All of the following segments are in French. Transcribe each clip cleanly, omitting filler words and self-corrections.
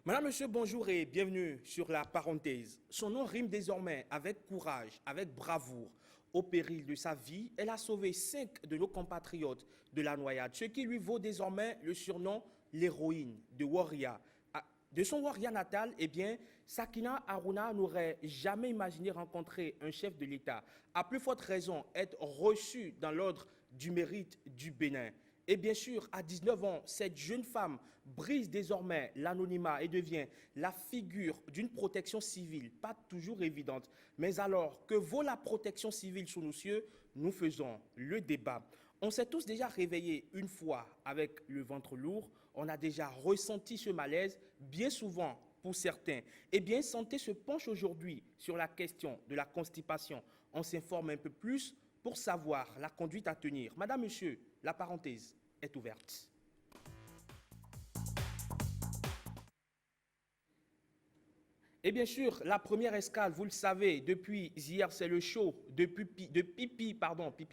Madame, Monsieur, bonjour et bienvenue sur La Parenthèse. Son nom rime désormais avec courage, avec bravoure. Au péril de sa vie, elle a sauvé 5 de nos compatriotes de la noyade, ce qui lui vaut désormais le surnom l'héroïne de Waria. De son Waria natal, eh bien, Sakina Aruna n'aurait jamais imaginé rencontrer un chef de l'État. À plus forte raison, être reçue dans l'ordre du mérite du Bénin. Et bien sûr, à 19 ans, cette jeune femme brise désormais l'anonymat et devient la figure d'une protection civile, pas toujours évidente. Mais alors, que vaut la protection civile sous nos cieux? Nous faisons le débat. On s'est tous déjà réveillés une fois avec le ventre lourd, on a déjà ressenti ce malaise, bien souvent pour certains. Eh bien, Santé se penche aujourd'hui sur la question de la constipation. On s'informe un peu plus pour savoir la conduite à tenir. Madame, Monsieur, la parenthèse est ouverte. Et bien sûr, la première escale, vous le savez, depuis hier, c'est le show de Pipi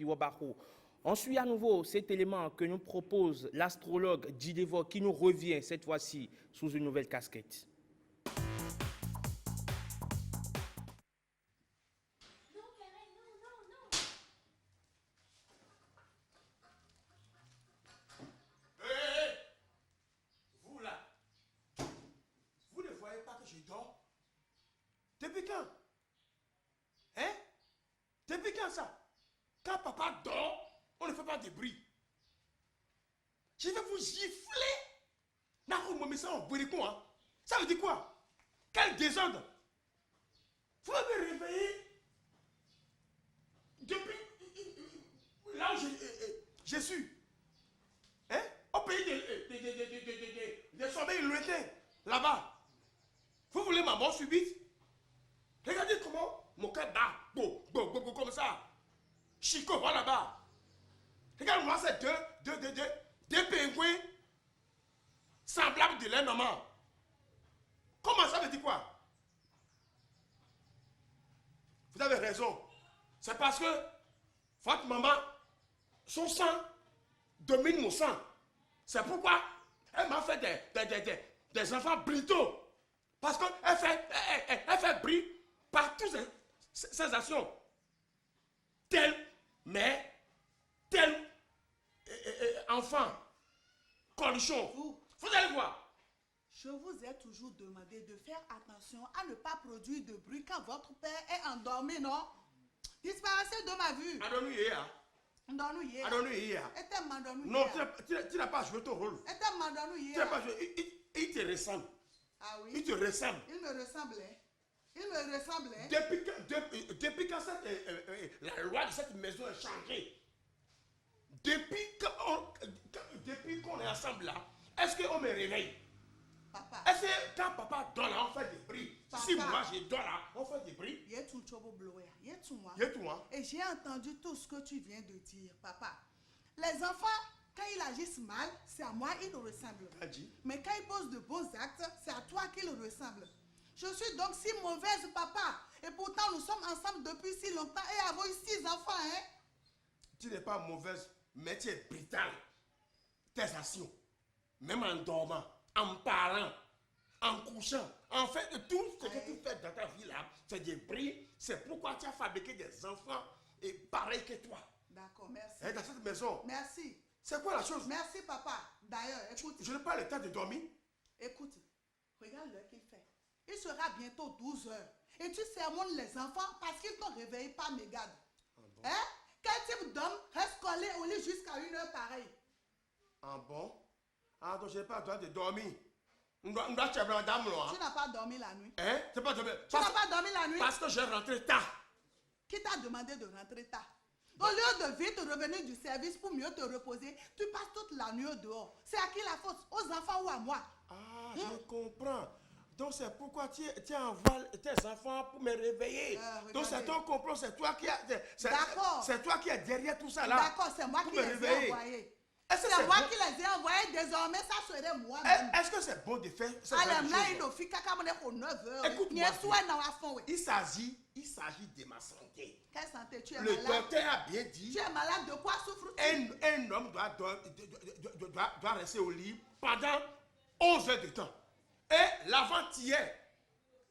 Wabaro. On suit à nouveau cet élément que nous propose l'astrologue Djidevo qui nous revient cette fois-ci sous une nouvelle casquette. Je dors. Depuis quand? Hein? Depuis quand ça? Quand papa dort, on ne fait pas de bruit. Je vais vous gifler. Ça veut dire quoi? Quel désordre? Vous m'avez réveillé depuis là où je suis. Hein? Au pays des sommeils lointains, là-bas. Vous voulez ma mort subite? Regardez comment mon cœur bat. Comme ça. Chico, voilà là-bas. Regarde-moi ces deux pingouins semblables de leur maman. Comment ça veut dire quoi? Vous avez raison. C'est parce que votre maman, son sang domine mon sang. C'est pourquoi elle m'a fait des enfants brutaux. Parce qu'elle fait bruit par toutes ses actions. Tel mère, tel enfant, cornichon. Vous allez voir. Je vous ai toujours demandé de faire attention à ne pas produire de bruit quand votre père est endormi, non? Disparaissez de ma vue. Non, tu n'as pas joué ton rôle. Tu n'as pas joué. Il te ressemble. Ah oui? Il te ressemble. Il me ressemblait. Il me ressemblait. Depuis quand la loi de cette maison a changé? Depuis qu'on est ensemble là, est-ce qu'on me réveille? Papa. Est-ce que quand papa dort là, on fait des bruits? Si moi je dors là, on fait des bruits? Et j'ai entendu tout ce que tu viens de dire, papa. Les enfants, quand ils agissent mal, c'est à moi qu'ils ressemblent. Mais quand ils posent de beaux actes, c'est à toi qu'ils ressemblent. Je suis donc si mauvaise, papa. Et pourtant, nous sommes ensemble depuis si longtemps et avons eu 6 enfants, hein? Tu n'es pas mauvaise, mais tu es brutale. Tes actions, même en dormant, en parlant, en couchant, en fait, tout ce que tu fais dans ta vie là, c'est des bruits. C'est pourquoi tu as fabriqué des enfants et pareil que toi. D'accord, merci. Et dans cette maison. Merci. C'est quoi la chose? Merci, papa. D'ailleurs, écoute. Je n'ai pas le temps de dormir. Écoute, regarde l'heure qu'il fait. Il sera bientôt 12 heures. Et tu sermonnes les enfants parce qu'ils t'ont réveillé par mégarde. Ah bon? Hein? Quel type d'homme reste collé au lit jusqu'à 1 heure pareille? Ah bon? Ah donc je n'ai pas le temps de dormir. Tu n'as pas dormi la nuit. Hein? Tu n'as pas dormi la nuit? Parce que j'ai rentré tard. Qui t'a demandé de rentrer tard? Au lieu de vite revenir du service pour mieux te reposer, tu passes toute la nuit dehors. C'est à qui la faute? Aux enfants ou à moi? Ah, je comprends. Donc c'est pourquoi tu envoies tes enfants pour me réveiller. Donc c'est ton complot, c'est toi qui c'est toi qui es derrière tout ça là. D'accord, c'est moi qui les ai envoyés. C'est moi qui les ai envoyés, désormais ça serait moi-même. Est-ce que c'est bon de faire ça? Écoute-moi. Il s'agit de ma santé. Quelle santé? Tu es malade? Le docteur a bien dit. Tu es malade, de quoi souffres-tu? Un homme doit rester au lit pendant 11 heures de temps. Et la Avant-hier,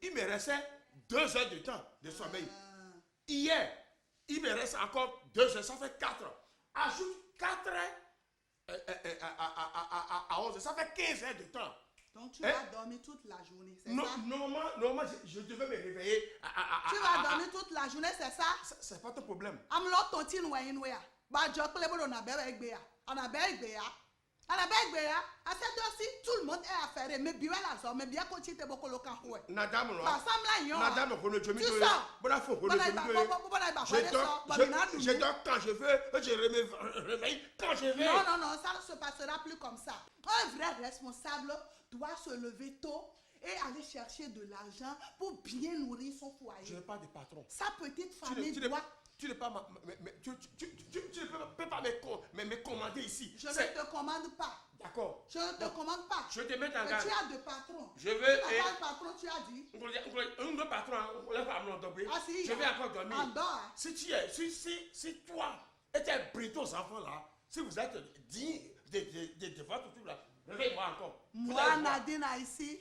il me restait 2 heures de temps de sommeil. Hier, il me reste encore 2 heures, ça fait 4 heures. Ajoute 4 heures à 11 heures, ça fait 15 heures de temps. Donc tu vas dormir toute la journée, c'est Non, ça? normalement, je devais me réveiller. Tu vas dormir toute la journée, c'est ça? C'est pas ton problème. Amlo tontin wainwea. Ba jokle bo na bebe egbe ya. Ona bebe egbe ya. Ona bebe egbe ya. À cette heure-ci, tout le monde est affairé. Mais bien la so, mais bien quand tu te boko lokan ouais. Nadam là. Ba samla yon. Madame, tu sors. Bonne fois, je dors quand je veux, je me réveille quand je veux. Non, non, non, ça ne se passera plus comme ça. Un vrai responsable doit se lever tôt et aller chercher de l'argent pour bien nourrir son foyer. Je n'ai pas de patron. Sa petite famille doit... Tu ne peux pas me commander ici. Je ne te commande pas. D'accord. Je ne te commande pas. Je te mets en Mais garde. tu as deux patrons. Je veux... Tu n'as pas de patron, tu as dit. Un patron, Ah, si, je vais encore dormir. En dehors. Si toi et tes britos enfants là, si vous êtes dignes de votre tout là, réveille-moi encore. Moi, Nadine ici.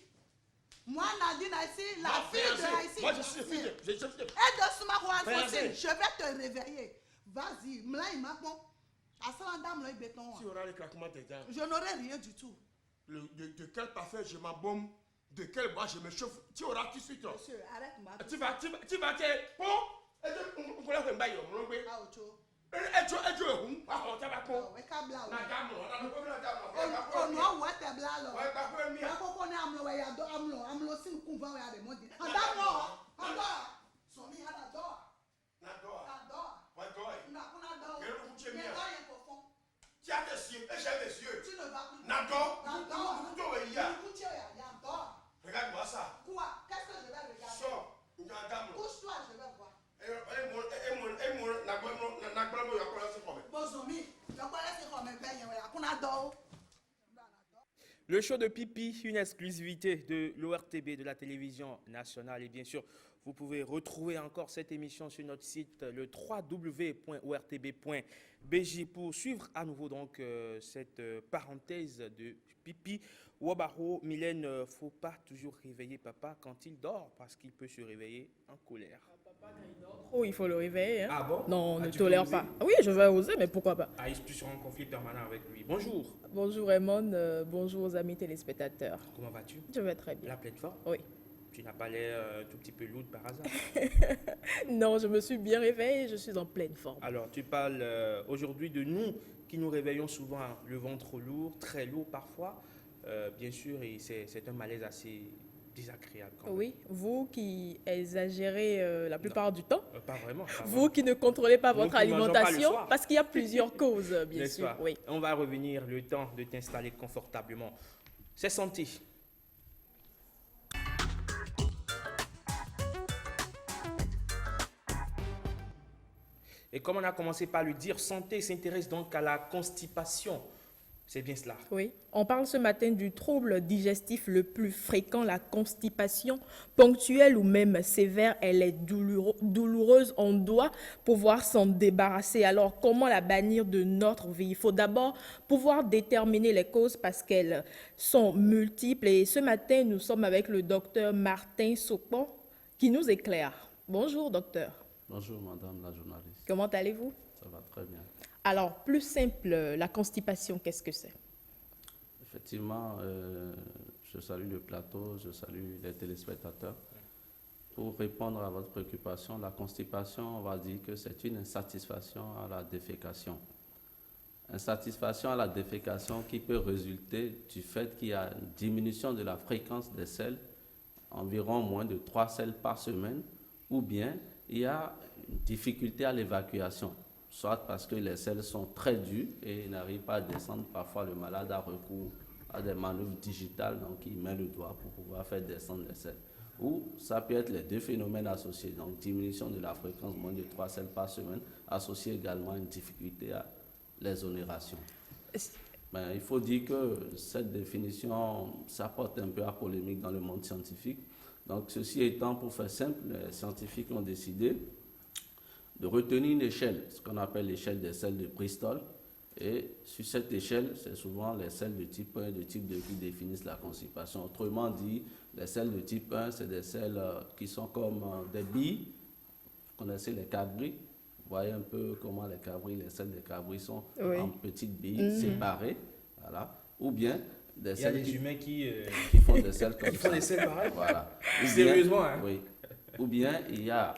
Moi, Nadine ici, la fille de ici. Moi, je suis fille de... Et de Sumarouane Fossine, je vais te réveiller. Vas-y, m'la il m'a bon. Tu auras les craquements des dents. Je n'aurai rien du tout. De quel parfum je m'embaume, de quel bois je me chauffe, tu auras tout de suite. Monsieur, arrête-moi. Tu vas te... Bon, on va faire un bail. Ah, autre. On tu as des yeux, et j'ai des yeux. Tu ne vas plus. Nado, regarde-moi ça. Quoi? Qu'est-ce que je vais regarder? Sors, couche-toi, je vais voir. Le show de Pipi, une exclusivité de l'ORTB, de la télévision nationale. Et bien sûr, vous pouvez retrouver encore cette émission sur notre site, le www.ortb.bj, pour suivre à nouveau donc cette parenthèse de Pipi. Wabaro, Mylène, faut pas toujours réveiller papa quand il dort, parce qu'il peut se réveiller en colère. Oh, il faut le réveiller. Hein? Ah bon? Non, on Ah, ne tu tolère peux pas. oser? Ah oui, je vais oser, mais pourquoi pas? Ah, tu seras en conflit permanent avec lui. Bonjour. Bonjour Raymond, bonjour aux amis téléspectateurs. Comment vas-tu? Je vais très bien. La pleine forme? Oui. Tu n'as pas l'air un tout petit peu lourde par hasard? Non, je me suis bien réveillée, je suis en pleine forme. Alors, tu parles aujourd'hui de nous qui nous réveillons souvent le ventre lourd, très lourd parfois. Bien sûr, et c'est un malaise assez désagréable. Quand même. Oui, vous qui exagérez la plupart du temps. Pas vraiment. Pas Vous qui ne contrôlez pas Nous votre qui ne mangeons pas le alimentation, soir. parce qu'il y a plusieurs causes, bien N'est-ce sûr. pas? Oui. On va revenir le temps de t'installer confortablement. C'est santé. Et comme on a commencé par le dire, santé s'intéresse donc à la constipation. C'est bien cela. Oui, on parle ce matin du trouble digestif le plus fréquent, la constipation ponctuelle ou même sévère. Elle est douloureuse, on doit pouvoir s'en débarrasser. Alors, comment la bannir de notre vie? Il faut d'abord pouvoir déterminer les causes parce qu'elles sont multiples. Et ce matin, nous sommes avec le docteur Martin Sopon qui nous éclaire. Bonjour, docteur. Bonjour, madame la journaliste. Comment allez-vous? Ça va très bien. Alors, plus simple, la constipation, qu'est-ce que c'est? Effectivement, je salue le plateau, je salue les téléspectateurs. Pour répondre à votre préoccupation, la constipation, on va dire que c'est une insatisfaction à la défécation. Insatisfaction à la défécation qui peut résulter du fait qu'il y a une diminution de la fréquence des selles, environ moins de 3 selles par semaine, ou bien il y a une difficulté à l'évacuation, soit parce que les selles sont très dures et n'arrivent pas à descendre. Parfois, le malade a recours à des manœuvres digitales, donc il met le doigt pour pouvoir faire descendre les selles. Ou ça peut être les deux phénomènes associés, donc diminution de la fréquence, moins de 3 selles par semaine, associé également à une difficulté à l'exonération. Ben, il faut dire que cette définition, ça porte un peu à polémique dans le monde scientifique. Donc, ceci étant, pour faire simple, les scientifiques ont décidé de retenir une échelle, ce qu'on appelle l'échelle des selles de Bristol, Et sur cette échelle, c'est souvent les selles de type 1 et de type 2 qui définissent la constipation. Autrement dit, les selles de type 1, c'est des selles qui sont comme des billes. Vous connaissez les cabris? Vous voyez un peu comment les cabris, les selles des cabris sont en petites billes séparées. Voilà. Ou bien des Il y a selles des humains qui font des selles comme qui font ça. des selles pareilles. Voilà. Ou bien- Sérieusement, hein? Oui. Ou bien il y a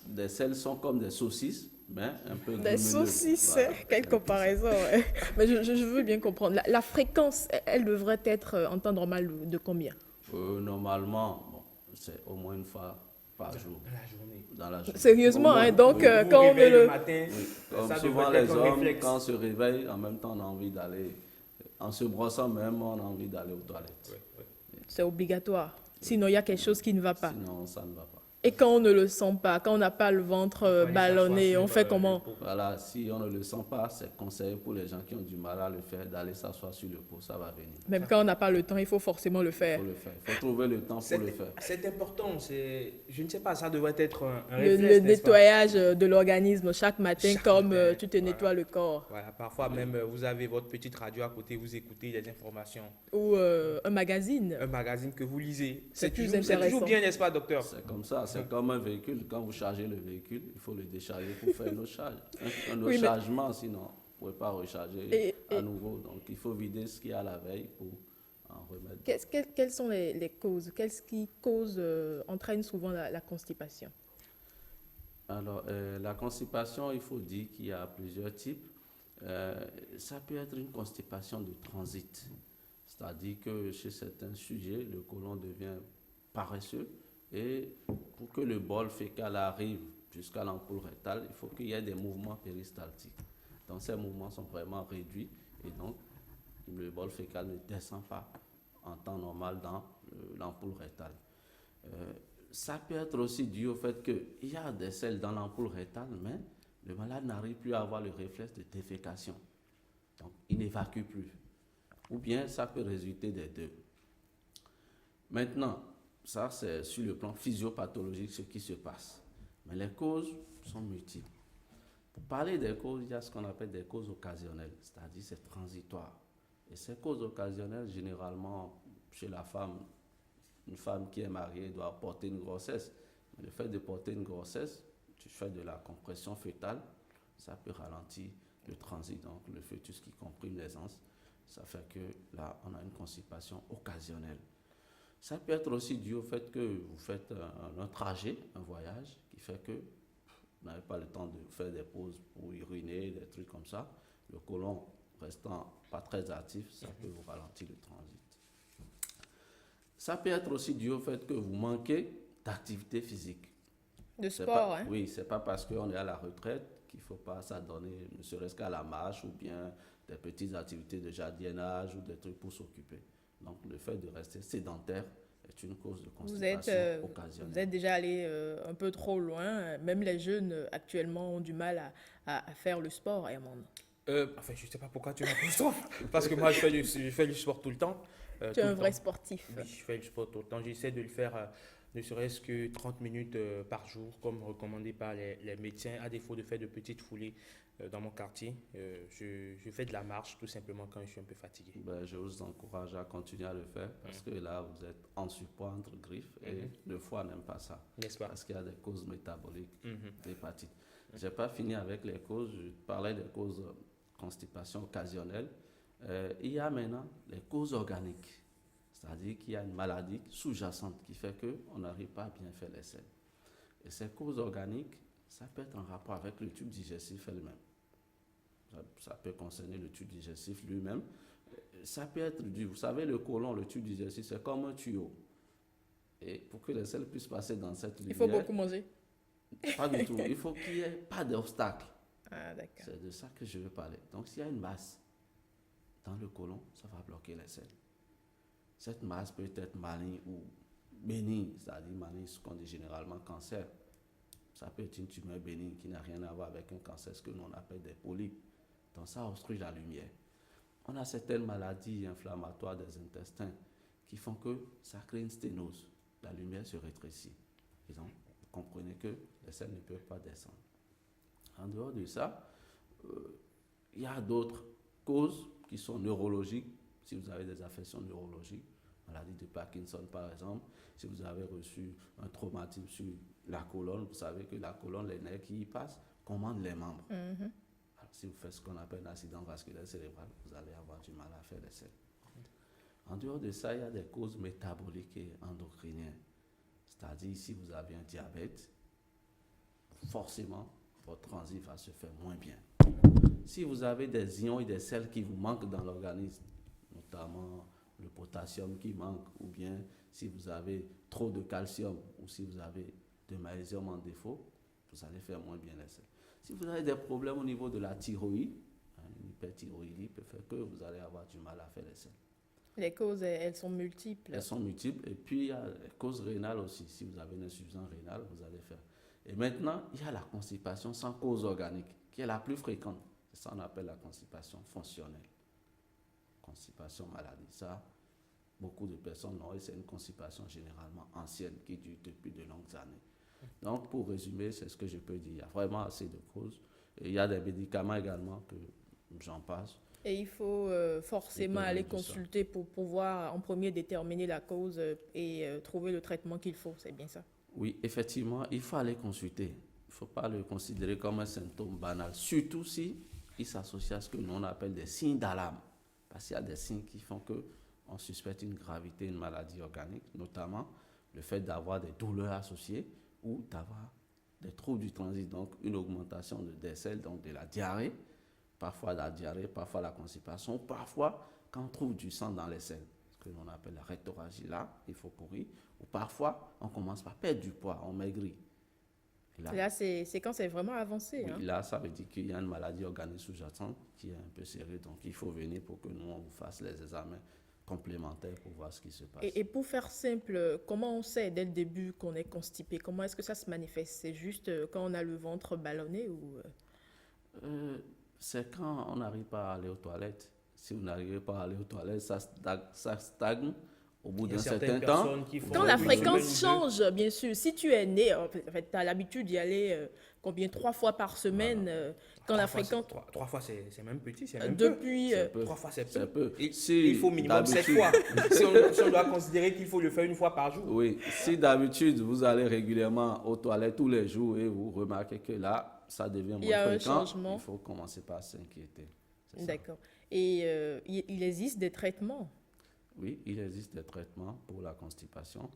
des selles sont comme des saucisses, mais un peu Des grumeleuses. saucisses, Voilà. quelle comparaison. Ouais. Mais je veux bien comprendre. La fréquence, elle devrait être en temps normal de combien? Normalement, bon, c'est au moins une fois par jour. La journée. Dans la journée. Sérieusement, Au moins, hein, donc oui. Vous quand on réveillez ne le le... matin, Oui, comme ça souvent devrait les être un hommes, réflexe. quand on se réveille, en même temps on a envie d'aller, en se brossant même, on a envie d'aller aux toilettes. Ouais, ouais. C'est obligatoire. Sinon, il y a quelque chose qui ne va pas. Sinon, ça ne va pas. Et quand on ne le sent pas, quand on n'a pas le ventre Fallait ballonné, s'asseoir on sur, fait comment? le pot. Voilà, si on ne le sent pas, c'est conseillé pour les gens qui ont du mal à le faire d'aller s'asseoir sur le pot, ça va venir. Même quand on n'a pas le temps, il faut forcément le Il faire. faut le faire. Il faut trouver le temps pour le faire. C'est important. Je ne sais pas, ça devrait être un Le réflexe, n'est-ce pas? nettoyage de l'organisme chaque matin, Chaque comme matin, tu te nettoies le corps. Voilà, parfois même vous avez votre petite radio à côté, vous écoutez les informations, Ou un magazine. un magazine que vous lisez. C'est plus c'est toujours intéressant. bien, n'est-ce pas, docteur? C'est comme ça, c'est comme un véhicule. Quand vous chargez le véhicule, il faut le décharger pour faire une autre charge. Un autre Oui, mais- chargement, sinon vous ne pouvez pas recharger Et- à nouveau. Donc il faut vider ce qu'il y a la veille pour en remettre. Quelles sont les causes? Qu'est-ce qui entraîne souvent la constipation? Alors, la constipation, il faut dire qu'il y a plusieurs types. Ça peut être une constipation de transit, c'est-à-dire que chez certains sujets, le côlon devient paresseux et pour que le bol fécal arrive jusqu'à l'ampoule rectale, il faut qu'il y ait des mouvements péristaltiques. Donc, ces mouvements sont vraiment réduits et donc le bol fécal ne descend pas en temps normal dans l'ampoule rectale. Ça peut être aussi dû au fait qu'il y a des selles dans l'ampoule rectale, mais le malade n'arrive plus à avoir le réflexe de défécation. Donc, il n'évacue plus. Ou bien, ça peut résulter des deux. Maintenant, ça, c'est sur le plan physiopathologique ce qui se passe. Mais les causes sont multiples. Pour parler des causes, il y a ce qu'on appelle des causes occasionnelles, c'est-à-dire c'est transitoire. Et ces causes occasionnelles, généralement, chez la femme, une femme qui est mariée doit porter une grossesse. Mais le fait de porter une grossesse, tu fais de la compression fœtale, ça peut ralentir le transit, donc le fœtus qui comprime l'aisance. Ça fait que là, on a une constipation occasionnelle. Ça peut être aussi dû au fait que vous faites un trajet, un voyage, qui fait que vous n'avez pas le temps de faire des pauses pour uriner, des trucs comme ça. Le côlon restant pas très actif, ça peut vous ralentir le transit. Ça peut être aussi dû au fait que vous manquez d'activité physique. De C'est sport, pas, hein? Oui, c'est pas parce qu'on est à la retraite qu'il ne faut pas s'adonner, ne serait-ce qu'à la marche ou bien des petites activités de jardinage ou des trucs pour s'occuper. Donc, le fait de rester sédentaire est une cause de constipation occasionnelle. Vous êtes déjà allé un peu trop loin. Même les jeunes actuellement ont du mal à faire le sport, Herman. Enfin, je ne sais pas pourquoi tu m'appelles ça. Parce que moi, je fais du sport tout le temps. Tu es tout un le vrai temps. sportif. Oui, je fais du sport tout le temps. J'essaie de le faire ne serait-ce que 30 minutes par jour, comme recommandé par les médecins, à défaut de faire de petites foulées dans mon quartier. Je fais de la marche tout simplement quand je suis un peu fatigué. Ben, je vous encourage à continuer à le faire parce que là, vous êtes en surpoids entre griffes et le foie n'aime pas ça. N'est-ce pas? Parce qu'il y a des causes métaboliques Mhm. d'hépatite. Je n'ai pas fini avec les causes, je parlais des causes constipation occasionnelle. Il y a maintenant les causes organiques, c'est-à-dire qu'il y a une maladie sous-jacente qui fait qu'on n'arrive pas à bien faire les selles. Et ces causes organiques, ça peut être en rapport avec le tube digestif elle-même. Ça peut concerner le tube digestif lui-même. Ça peut être dû, vous savez, le côlon, le tube digestif, c'est comme un tuyau. Et pour que les selles puissent passer dans cette lumière, Il faut beaucoup manger. pas du tout. Il faut qu'il n'y ait pas d'obstacle. Ah, d'accord. C'est de ça que je veux parler. Donc, s'il y a une masse dans le côlon, ça va bloquer les selles. Cette masse peut être maligne ou bénigne, c'est-à-dire maligne, ce qu'on dit généralement cancer. Ça peut être une tumeur bénigne qui n'a rien à voir avec un cancer, ce que l'on appelle des polypes. Donc, ça obstrue la lumière. On a certaines maladies inflammatoires des intestins qui font que ça crée une sténose. La lumière se rétrécit. Et donc, vous comprenez que les selles ne peuvent pas descendre. En dehors de ça, il y a d'autres causes qui sont neurologiques, si vous avez des affections neurologiques, maladie de Parkinson par exemple, si vous avez reçu un traumatisme sur la colonne, vous savez que la colonne, les nerfs qui y passent, commandent les membres. Alors, si vous faites ce qu'on appelle un accident vasculaire cérébral, vous allez avoir du mal à faire les selles. En dehors de ça, il y a des causes métaboliques et endocriniennes. C'est-à-dire, si vous avez un diabète, forcément, votre transit va se faire moins bien. Si vous avez des ions et des sels qui vous manquent dans l'organisme, notamment le potassium qui manque, ou bien si vous avez trop de calcium, ou si vous avez de magnésium en défaut, vous allez faire moins bien les selles. Si vous avez des problèmes au niveau de la thyroïde, une hyperthyroïdie peut faire que vous allez avoir du mal à faire les selles. Les causes, elles sont multiples. Elles sont multiples. Et puis, il y a les causes rénales aussi. Si vous avez une insuffisance rénale, vous allez faire. Et maintenant, il y a la constipation sans cause organique, qui est la plus fréquente. C'est ça qu'on appelle la constipation fonctionnelle. Constipation maladie. Ça, beaucoup de personnes l'ont et c'est une constipation généralement ancienne qui dure depuis de longues années. Donc, pour résumer, c'est ce que je peux dire. Il y a vraiment assez de causes. Et il y a des médicaments également que j'en passe. Et il faut forcément aller consulter pour pouvoir en premier déterminer la cause et trouver le traitement qu'il faut, c'est bien ça? Oui, effectivement, il faut aller consulter. Il ne faut pas le considérer comme un symptôme banal, surtout si il s'associe à ce que nous on appelle des signes d'alarme. Parce qu'il y a des signes qui font qu'on suspecte une gravité, une maladie organique, notamment le fait d'avoir des douleurs associées ou d'avoir des troubles du transit, donc une augmentation des selles, donc de la diarrhée, parfois la diarrhée, parfois la constipation, parfois quand on trouve du sang dans les selles, ce que l'on appelle la rectorragie, là, il faut courir, ou parfois on commence par perdre du poids, on maigrit. Là, c'est quand c'est vraiment avancé. Oui, hein? là, ça veut dire qu'il y a une maladie organique sous-jacente qui est un peu sérieuse, donc il faut venir pour que nous, on vous fasse les examens complémentaires pour voir ce qui se passe. Et pour faire simple, comment on sait dès le début qu'on est constipé? Comment est-ce que ça se manifeste? C'est juste quand on a le ventre ballonné ou... C'est quand on n'arrive pas à aller aux toilettes. Si vous n'arrivez pas à aller aux toilettes, ça stagne au bout d'un certain temps. Quand la fréquence change, bien sûr. Si tu es né, en fait, tu as l'habitude d'y aller 3 fois par semaine. Quand la fréquence... 3 fois, c'est même petit. C'est même depuis... 3 fois, c'est peu. peu. Il faut minimum 7 fois. si on doit considérer qu'il faut le faire 1 fois par jour. Oui, si d'habitude, vous allez régulièrement aux toilettes tous les jours et vous remarquez que là, ça devient moins fréquent, il faut commencer par s'inquiéter. D'accord. Et il existe des traitements? Oui, il existe des traitements pour la constipation.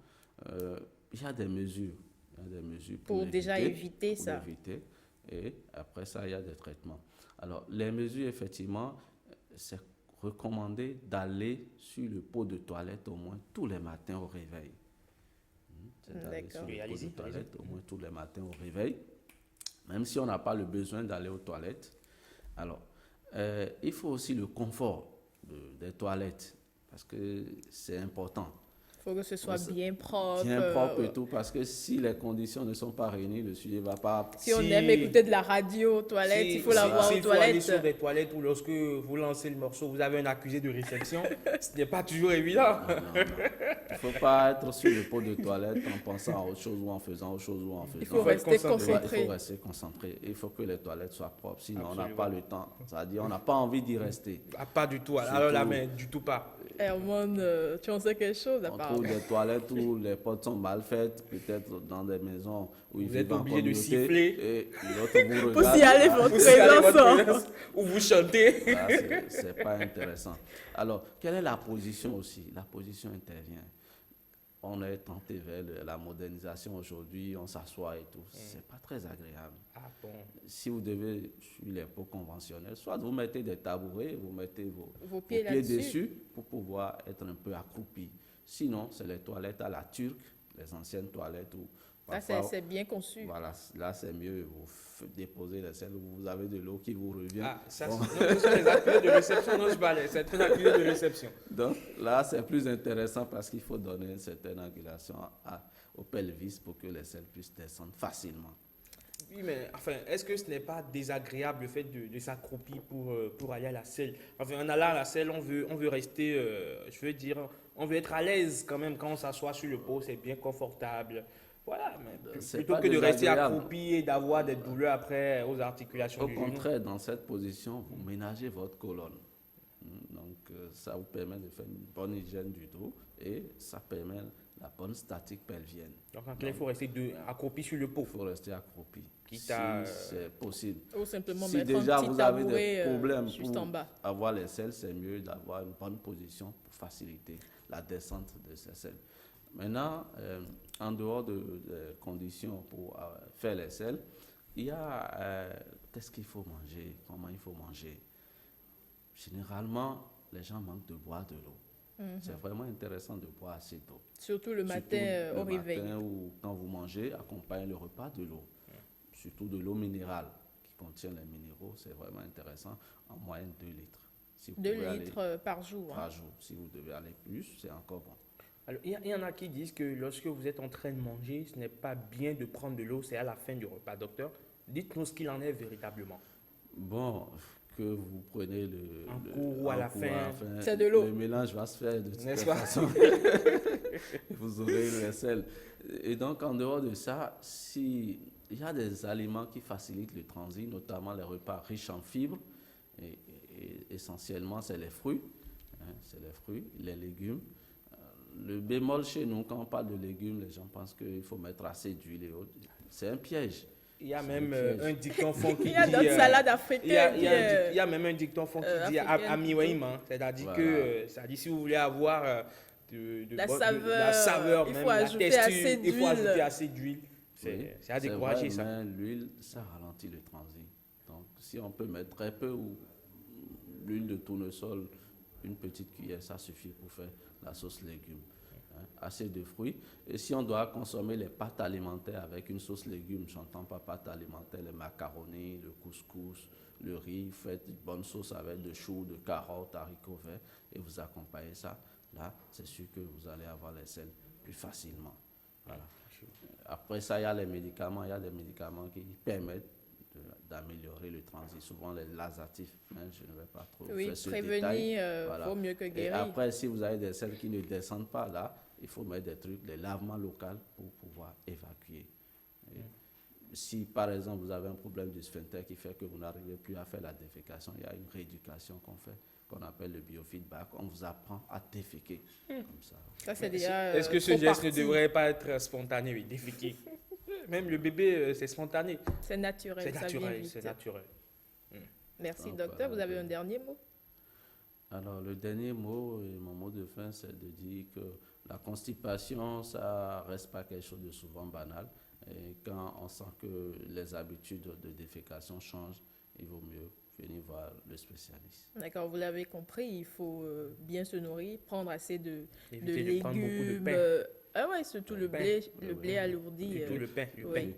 Il y a des mesures. Pour déjà éviter ça. Et après ça, il y a des traitements. Alors, les mesures, effectivement, c'est recommandé d'aller sur le pot de toilette au moins tous les matins au réveil. C'est d'aller sur le pot de toilette au moins tous les matins au réveil. Même si on n'a pas le besoin d'aller aux toilettes. Alors, il faut aussi le confort des toilettes, parce que c'est important. Il faut que ce soit bien propre. Bien propre et tout, parce que si les conditions ne sont pas réunies, le sujet ne va pas... Si on aime écouter de la radio aux toilettes, il faut l'avoir aux toilettes. Il faut aller sur des toilettes où lorsque vous lancez le morceau, vous avez un accusé de réception, ce n'est pas toujours évident. Non. Il ne faut pas être sur le pot de toilette en pensant à autre chose ou en faisant autre chose ou en faisant... Il faut rester concentré. Il faut rester concentré. Il faut que les toilettes soient propres, sinon on n'a pas le temps. C'est-à-dire on n'a pas envie d'y rester. Pas du tout. Alors la main, du tout pas. Herman, tu en sais quelque chose à part? On trouve des toilettes où les portes sont mal faites, peut-être dans des maisons où ils vivent en communauté. Vous êtes obligé de siffler. Et l'autre vous regarde. Pour signaler votre présence. Ou vous chantez. C'est pas intéressant. Alors, quelle est la position aussi? La position intervient. On est tenté vers la modernisation aujourd'hui, on s'assoit et tout. C'est pas très agréable. Ah bon. Si vous devez suivre les pots conventionnels, soit vous mettez des tabourets, vous mettez vos pieds dessus pour pouvoir être un peu accroupi. Sinon, c'est les toilettes à la turque, les anciennes toilettes où... Là, c'est bien conçu. Voilà, là, c'est mieux. Vous déposez les selles, vous avez de l'eau qui vous revient. Ah, ça, bon. Ce sont les accusés de réception dont je parlais. C'est un accusé de réception. Donc, là, c'est plus intéressant parce qu'il faut donner une certaine angulation au pelvis pour que les selles puissent descendre facilement. Oui, mais enfin, est-ce que ce n'est pas désagréable le fait de s'accroupir pour aller à la selle? Enfin, en allant à la selle, on veut rester, je veux dire, on veut être à l'aise quand même quand on s'assoit sur le pot, c'est bien confortable. Voilà, mais plutôt que de rester accroupi et d'avoir des douleurs après aux articulations du genou. Au contraire, dans cette position, vous ménagez votre colonne. ça vous permet de faire une bonne hygiène du dos et ça permet la bonne statique pelvienne. Donc, en clair, il faut rester accroupi sur le pot. Il faut rester accroupi. Quitte Si à, c'est possible. Ou simplement Si mettre déjà un petit vous avez des tabouret problèmes juste en pour bas. avoir les selles, c'est mieux d'avoir une bonne position pour faciliter la descente de ces selles. Maintenant, en dehors des conditions pour faire les selles, il y a qu'est-ce qu'il faut manger, comment il faut manger. Généralement, les gens manquent de boire de l'eau. C'est vraiment intéressant de boire assez d'eau. Surtout le matin Surtout au réveil. Le matin ou quand vous mangez, accompagnez le repas de l'eau. Surtout de l'eau minérale qui contient les minéraux, c'est vraiment intéressant. En moyenne 2 litres. Si vous 2 pouvez aller litres par jour. par jour. Si vous devez aller plus, c'est encore bon. Alors, il y en a qui disent que lorsque vous êtes en train de manger, ce n'est pas bien de prendre de l'eau, c'est à la fin du repas. Docteur, dites-nous ce qu'il en est véritablement. Bon, que vous prenez Un coup ou à la fin, c'est de l'eau. Le mélange va se faire de toute N'est-ce pas? façon. Vous aurez le sel. Et donc, en dehors de ça, il y a des aliments qui facilitent le transit, notamment les repas riches en fibres. Et essentiellement, c'est les fruits. C'est les fruits, les légumes. Le bémol chez nous, quand on parle de légumes, les gens pensent qu'il faut mettre assez d'huile et autres. C'est un piège. Il y a C'est même un piège. un dicton fond qui dit... Il y a d'autres salades africaines. Il y a même un dicton fond qui dit africaine amiwaïma, c'est-à-dire Voilà. que si vous voulez avoir La la saveur, il même faut la ajouter texture, assez il faut ajouter d'huile. assez d'huile. Oui, C'est à décourager vrai, ça. mais l'huile, ça ralentit le transit. Donc, si on peut mettre très peu ou l'huile de tournesol, une petite cuillère, ça suffit pour faire la sauce légumes. Assez de fruits. Et si on doit consommer les pâtes alimentaires avec une sauce légumes, j'entends pas pâtes alimentaires, les macaronis, le couscous, le riz, faites une bonne sauce avec de choux, de carottes, haricots verts et vous accompagnez ça. Là, c'est sûr que vous allez avoir les selles plus facilement. Voilà. Après ça, il y a les médicaments. Il y a des médicaments qui permettent d'améliorer le transit. Souvent les laxatifs, mais je ne vais pas trop Oui, faire ce détail. prévenir Voilà. vaut mieux que Et guérir. après, si vous avez des selles qui ne descendent pas là, il faut mettre des trucs, des lavements locaux pour pouvoir évacuer. Et si par exemple vous avez un problème du sphincter qui fait que vous n'arrivez plus à faire la défécation, il y a une rééducation qu'on fait, qu'on appelle le biofeedback. On vous apprend à déféquer comme ça. Ça, c'est déjà. Est-ce que ce trop geste ne parti. devrait pas être spontané, oui, déféquer? Même le bébé, c'est spontané. C'est naturel. C'est ça vient naturel, vite. c'est naturel. Merci, Donc, docteur. Vous voilà, avez un dernier mot? Alors, le dernier mot, et mon mot de fin, c'est de dire que la constipation, ça reste pas quelque chose de souvent banal. Et quand on sent que les habitudes de défécation changent, il vaut mieux venir voir le spécialiste. D'accord, vous l'avez compris, il faut bien se nourrir, prendre assez de Évitez de prendre beaucoup de légumes. pain. Ah ouais, surtout le pain. blé, Le le blé pain. alourdi. Surtout le pain. oui.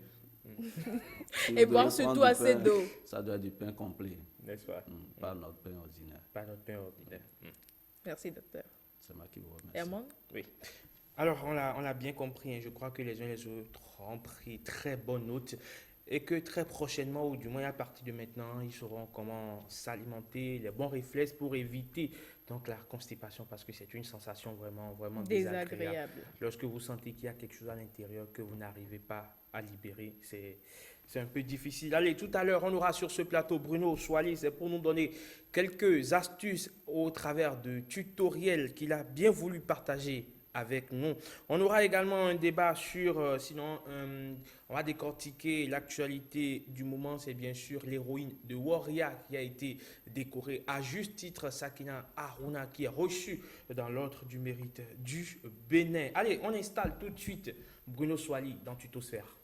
Si Et vous boire devez surtout prendre du assez pain, d'eau. Ça doit être du pain complet, N'est-ce pas? pas notre pain ordinaire. Pas notre pain ordinaire. Merci, docteur. C'est moi qui vous remercie. Herman? Oui. Alors, on l'a bien compris. Hein. Je crois que les uns et les autres ont pris très bonne note et que très prochainement, ou du moins à partir de maintenant, ils sauront comment s'alimenter, les bons réflexes pour éviter donc la constipation parce que c'est une sensation vraiment, vraiment désagréable. Désagréable. Lorsque vous sentez qu'il y a quelque chose à l'intérieur que vous n'arrivez pas à libérer, c'est un peu difficile. Allez, tout à l'heure, on aura sur ce plateau Bruno Soali, c'est pour nous donner quelques astuces au travers de tutoriels qu'il a bien voulu partager avec nous. On aura également un débat sur, on va décortiquer l'actualité du moment, c'est bien sûr l'héroïne de Warrior qui a été décorée à juste titre, Sakina Aruna, qui est reçue dans l'ordre du mérite du Bénin. Allez, on installe tout de suite Bruno Soali dans Tutosphère.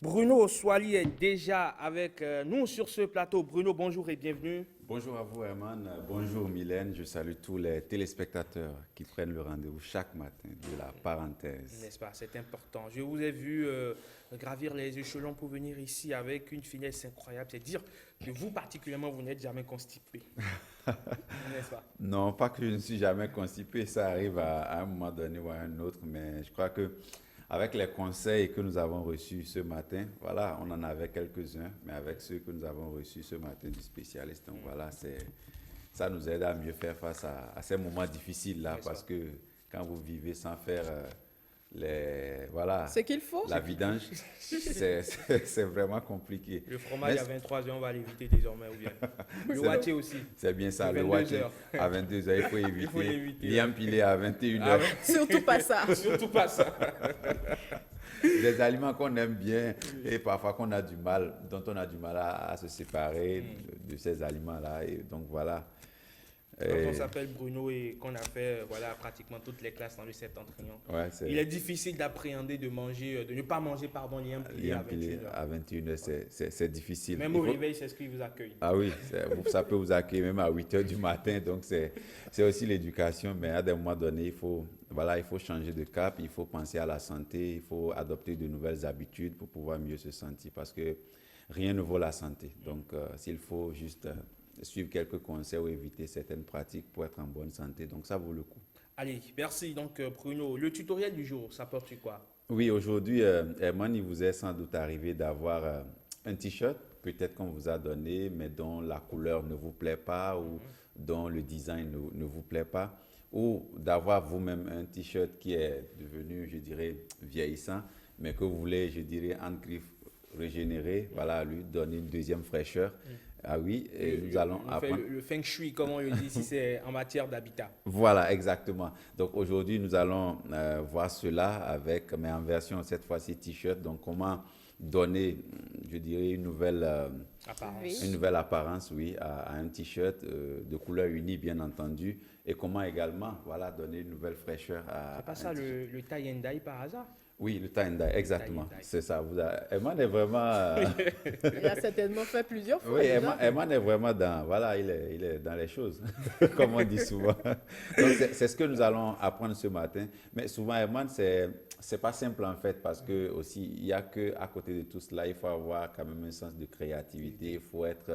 Bruno Soali est déjà avec nous sur ce plateau. Bruno, bonjour et bienvenue. Bonjour à vous, Herman. Bonjour, Mylène. Je salue tous les téléspectateurs qui prennent le rendez-vous chaque matin de la parenthèse. N'est-ce pas? C'est important. Je vous ai vu gravir les échelons pour venir ici avec une finesse incroyable. C'est dire que vous, particulièrement, vous n'êtes jamais constipé. N'est-ce pas? Non, pas que je ne suis jamais constipé. Ça arrive à un moment donné ou à un autre. Mais je crois que avec les conseils que nous avons reçus ce matin, voilà, on en avait quelques-uns, mais avec ceux que nous avons reçus ce matin du spécialiste, donc voilà, ça nous aide à mieux faire face à ces moments difficiles-là, parce que quand vous vivez sans faire voilà, Ce qu'il faut. la vidange, c'est vraiment compliqué. Le fromage Mais à 23 heures, on va l'éviter désormais. Ou bien. Le watché aussi. c'est bien ça, le 22 watch heures. à 22 heures, il faut éviter. faut l'éviter, L'empilé à 21 Ah heures. ouais. Surtout pas ça. Surtout pas ça. Des aliments qu'on aime bien et parfois qu'on a du mal, dont on a du mal à se séparer de ces aliments-là. Et donc voilà. Quand Et- on s'appelle Bruno et qu'on a fait voilà, pratiquement toutes les classes dans le septentrion, ouais, il est difficile d'appréhender de manger, de ne pas manger, pardon, l'empilé à 21 heures. à 21 heures, c'est difficile. Même Il au faut- réveil, c'est ce qui vous accueille. Ah oui, ça peut vous accueillir même à 8 heures du matin. Donc, c'est aussi l'éducation. Mais à des moments donnés, il faut changer de cap, il faut penser à la santé, il faut adopter de nouvelles habitudes pour pouvoir mieux se sentir. Parce que rien ne vaut la santé. Donc, s'il faut juste suivre quelques conseils ou éviter certaines pratiques pour être en bonne santé, donc ça vaut le coup. Allez, merci. Donc, Bruno, le tutoriel du jour, ça porte sur quoi? Oui, aujourd'hui, Herman, il vous est sans doute arrivé d'avoir un t-shirt, peut-être qu'on vous a donné, mais dont la couleur ne vous plaît pas ou dont le design ne vous plaît pas, ou d'avoir vous-même un t-shirt qui est devenu, je dirais, vieillissant, mais que vous voulez, je dirais, en griffe régénérer, voilà, lui donner une deuxième fraîcheur. Ah oui, et nous allons On fait apprendre. le feng shui, comme on le dit, si c'est en matière d'habitat. Voilà, exactement. Donc aujourd'hui, nous allons voir cela mais en version cette fois-ci t-shirt. Donc comment donner, je dirais, Apparence. Oui. une nouvelle apparence, oui, à un t-shirt de couleur unie, bien entendu. Et comment également, voilà, donner une nouvelle fraîcheur à C'est pas un ça t-shirt. le tie and dye par hasard? Oui, le tie and dye, exactement. Tie and dye. C'est ça. Eman est vraiment... Il a certainement fait plusieurs fois. Oui, déjà. Eman est vraiment dans, voilà, il est dans les choses, comme on dit souvent. Donc, c'est ce que nous allons apprendre ce matin. Mais souvent, Eman, c'est pas simple en fait, parce que aussi, il y a que à côté de tout cela, il faut avoir quand même un sens de créativité. Il faut être,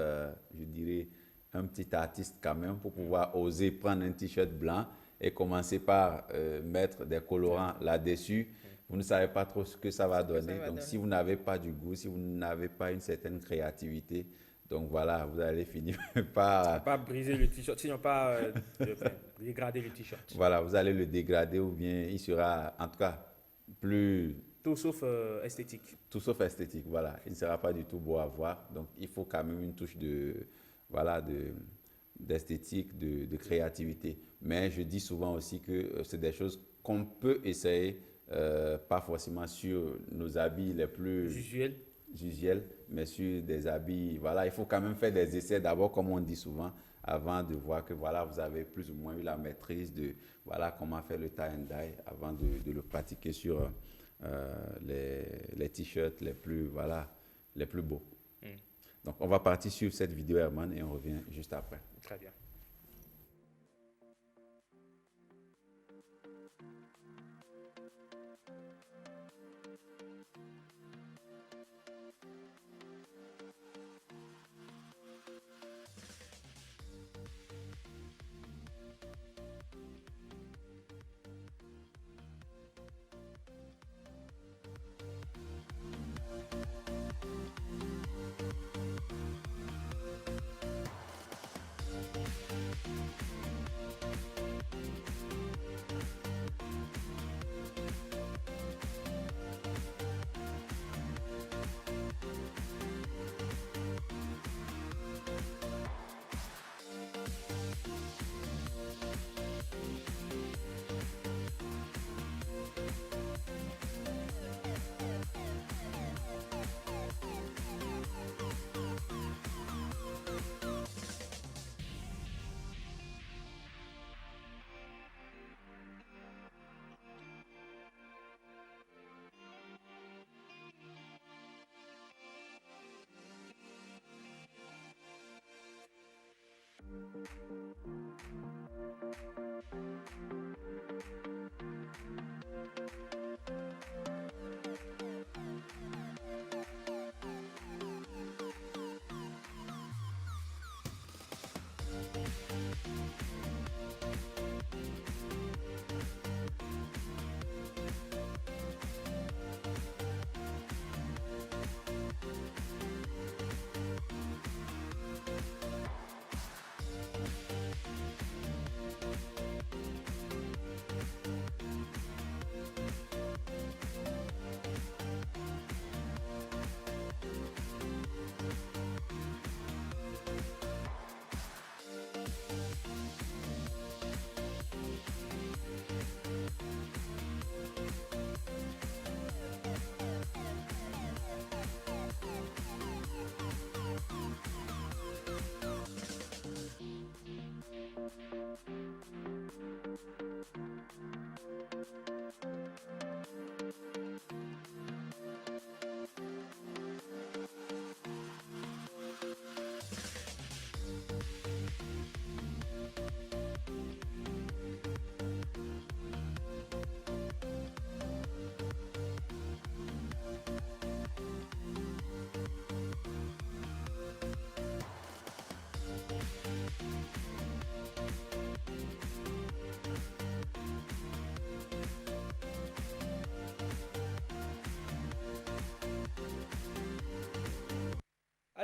je dirais, un petit artiste quand même pour pouvoir oser prendre un t-shirt blanc et commencer par mettre des colorants là-dessus. Vous ne savez pas trop ce que ça va donner. va Donc, donner. si vous n'avez pas du goût, si vous n'avez pas une certaine créativité, donc voilà, vous allez finir par, Pas briser le t-shirt, sinon pas dégrader le t-shirt. voilà, vous allez le dégrader ou bien il sera, en tout cas, plus, Tout sauf esthétique. tout sauf esthétique, voilà. Il ne sera pas du tout beau à voir. Donc, il faut quand même une touche d'esthétique, de créativité. Mais je dis souvent aussi que c'est des choses qu'on peut essayer, pas forcément sur nos habits les plus Usuel. usuels, mais sur des habits, voilà, il faut quand même faire des essais d'abord, comme on dit souvent, avant de voir que voilà, vous avez plus ou moins eu la maîtrise de voilà, comment faire le tie and dye avant de le pratiquer sur les t-shirts les plus, voilà, les plus beaux. Donc, on va partir sur cette vidéo, Herman, et on revient juste après. Très bien.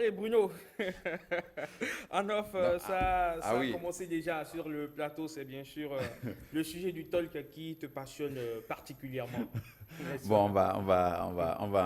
Allez, Bruno. En off, ça a oui. commencé déjà sur le plateau. C'est bien sûr le sujet du talk qui te passionne particulièrement. N'est-ce Bon, pas? on va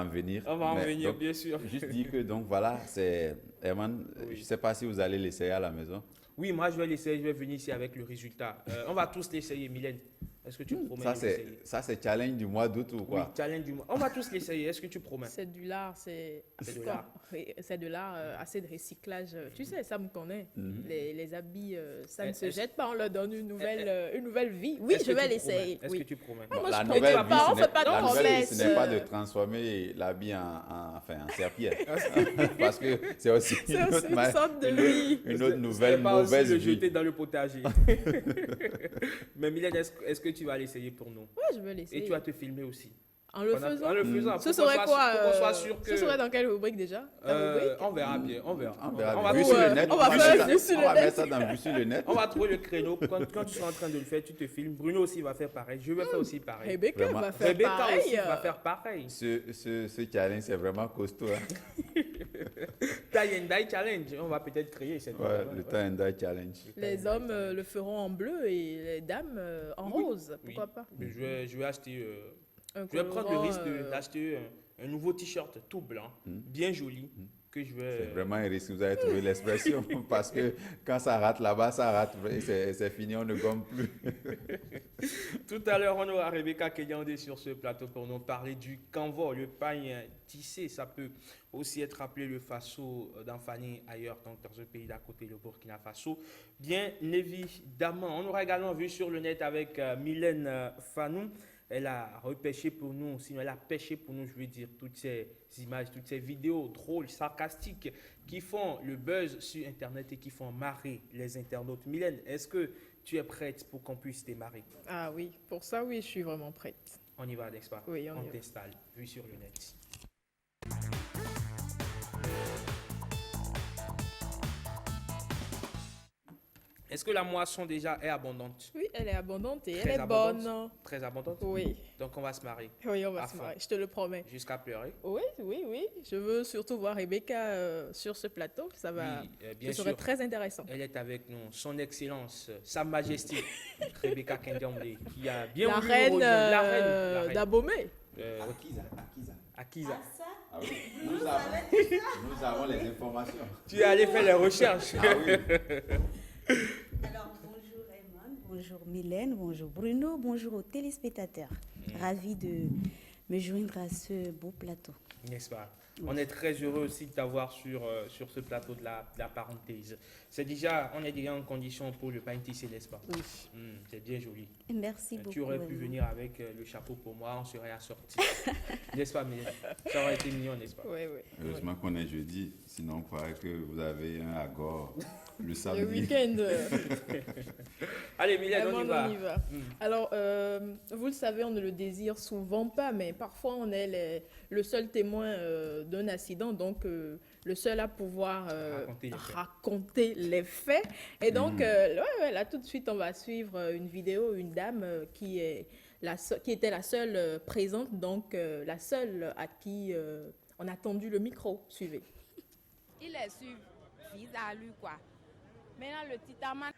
en venir. On va en Mais venir, donc, bien sûr. Juste dire que, donc voilà, c'est Herman, Oui. je ne sais pas si vous allez l'essayer à la maison. Oui, moi je vais l'essayer, je vais venir ici avec le résultat. On va tous l'essayer, Mylène. Est-ce que tu me promets de l'essayer? Ça, c'est challenge du mois d'août ou Oui, quoi? challenge du mois. On va tous l'essayer, est-ce que tu promets? C'est du lard, c'est C'est de quoi? l'art. C'est de l'art, assez de recyclage. Tu sais, ça me connaît. Mhm. Les habits, ça ne se Est-ce- jette pas, on leur donne une nouvelle vie. Oui, Est-ce je que vais tu l'essayer. promets? Est-ce Oui. que tu promets? Ah, moi, La je nouvelle promets vie, pas, on ce fait n'est- pas de la nouvelle vie, ce n'est pas de promesses. transformer l'habit en serpillère. Parce que c'est aussi C'est aussi une sorte de vie. une Ce autre n'est nouvelle pas aussi mauvaise le vie. jeter dans le potager. Mais Mylène, est-ce que tu vas l'essayer pour nous? Ouais, je vais Et l'essayer. tu vas te filmer aussi. En le faisant. En le faisant. Ce pour serait qu'on quoi pour qu'on soit sûr que... Ce serait dans quelle rubrique déjà? Ta rubrique On verra bien, on verra. On verra. On va Vue trouver- sur le net. on va mettre faire ça- vue sur on le va net. mettre ça dans vue sur le net. On va trouver le créneau. Quand tu seras en train de le faire, tu te filmes. Bruno aussi va faire pareil. Je vais faire aussi pareil. Rebecca Vraiment. va faire Rebecca pareil. aussi va faire pareil. Ce challenge, c'est vraiment costaud. Hein. Tie and Die Challenge. On va peut-être créer cette Ouais, le Tie and Die Challenge. Les hommes le feront en bleu et les dames en rose. Oui. Pourquoi pas? Mais je vais acheter. Un Je vais prendre le colorant, risque d'acheter un nouveau t-shirt tout blanc, bien joli, que je C'est vais. vraiment un risque. Vous avez trouvé l'expression. Parce que quand ça rate là-bas, ça rate. Et c'est fini, on ne gomme plus. Tout à l'heure, on aura Rebecca Kenyande sur ce plateau pour nous parler du canvas, le pain tissé. Ça peut aussi être appelé le faso dans Fanny ailleurs, donc dans un pays d'à côté, le Burkina Faso. Bien évidemment, on aura également vu sur le net avec Mylène Fanou. Elle a repêché pour nous, sinon elle a pêché pour nous, je veux dire, toutes ces images, toutes ces vidéos drôles, sarcastiques, qui font le buzz sur Internet et qui font marrer les internautes. Mylène, est-ce que tu es prête pour qu'on puisse démarrer? Ah oui, pour ça, oui, je suis vraiment prête. On y va, n'est-ce pas? Oui, on y va. t'installe, vue sur le net. Est-ce que la moisson déjà est abondante? Oui, elle est abondante et Très elle est abondante. bonne. Très abondante? Oui, Donc on va se marier oui, on va À se fond. marier, je te le promets. jusqu'à pleurer. Oui, oui, oui. Je veux surtout voir Rebecca sur ce plateau. Ça va. Oui, bien Ce serait sûr. très intéressant. Elle est avec nous, son excellence, sa majesté, Rebecca Kenyande, qui a bien La voulu reine, nous rejoindre. La reine, la reine. d'Abomey. Akiza. Ah oui. Nous avons les informations. Tu es allé faire les recherches. Ah oui. Alors, bonjour Ayman, bonjour Mylène, bonjour Bruno, bonjour aux téléspectateurs. Ravi de me joindre à ce beau plateau. N'est-ce pas? On est très heureux aussi de t'avoir sur ce plateau de la parenthèse. On est déjà en condition pour le pain tissé, n'est-ce pas? Oui. C'est bien joli. Merci beaucoup. Tu aurais pu Ayman. venir avec le chapeau pour moi, on serait assortis. N'est-ce pas, Mylène? Ça aurait été mignon, n'est-ce pas? Oui, oui. Heureusement qu'on est jeudi, sinon on croirait que vous avez un agor le Le samedi. week-end. Allez, Mylène, on y Vraiment, va. on y va. Alors, vous le savez, on ne le désire souvent pas, mais parfois on est le seul témoin d'un accident, donc le seul à pouvoir raconter les faits. Et donc, là, tout de suite, on va suivre une vidéo, une dame qui était la seule présente, donc la seule à qui on a tendu le micro. Suivez. Il est sur vise à lui, quoi. Maintenant, le titaman.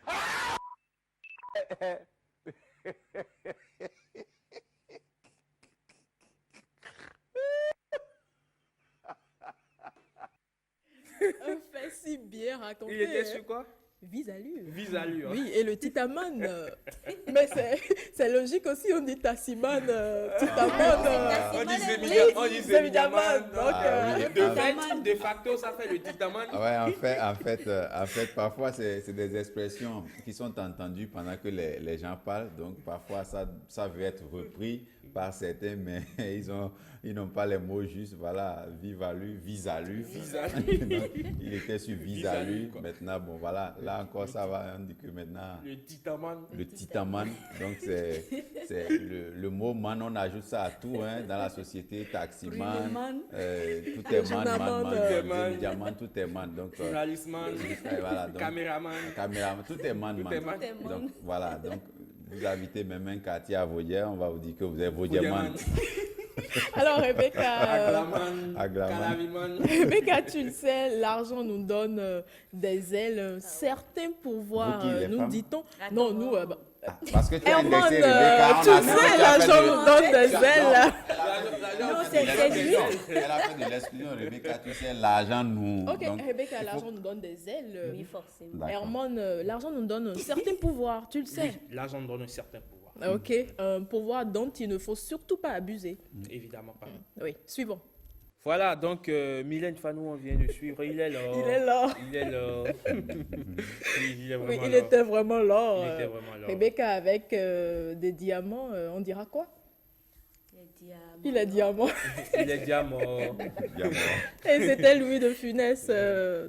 Un fait si bien raconté. Il était hein. sur quoi? Vise à lui. Vise à lui. hein. Oui, et le titaman. Mais c'est logique aussi, on dit tassiman, titaman. On disait oui, Zemidiaman. donc, Ah oui. De facto, ça fait le titaman. Ouais, en fait, parfois, c'est des expressions qui sont entendues pendant que les gens parlent. Donc, parfois, ça veut être repris par certains, mais ils n'ont pas les mots justes. Voilà, vive à lui, vise à lui. Donc, il était sur vise à lui. quoi. Maintenant, bon, voilà, là encore, ça va. On dit que maintenant, Le titaman. le titaman, donc c'est le mot man, on ajoute ça à tout hein, dans la société, taximan, Brunoman. tout est man, Journalman, diamant, tout est man. Donc, Journalistman. voilà, donc, Caméraman. caméraman, tout est man, Tout est man. man. Donc, voilà, donc vous habitez même un quartier à Vaudier, on va vous dire que vous êtes Vaudier man. Alors, Rebecca, Aglaman. Rebecca, tu le sais, l'argent nous donne des ailes. Certains pouvoirs, Vous qui, les nous femmes? dit-on. Attends, Non, nous, Parce que tu as Herman, indexé Rebecca. tu sais, l'argent nous donne des ailes. Non, c'est lui. Elle a fait de l'exclusion, Rebecca. Tu sais, l'argent nous. Ok, donc, Rebecca, il faut- l'argent nous donne des ailes. Oui, forcément. D'accord. Herman, l'argent nous donne un certain pouvoir, tu le sais. Oui, l'argent donne un certain pouvoir. Ok, un pouvoir dont il ne faut surtout pas abuser. Évidemment pas. Oui, suivant. Voilà, donc Mylène Fanou, on vient de suivre. Il est là. Il est là. Il est là. Oui, il est Oui, vraiment il là. était vraiment là. Il était vraiment là. Rebecca avec des diamants, on dira quoi? Il a dit à Il a diamant. Il est diamant. Diamant. Et c'était Louis de Funès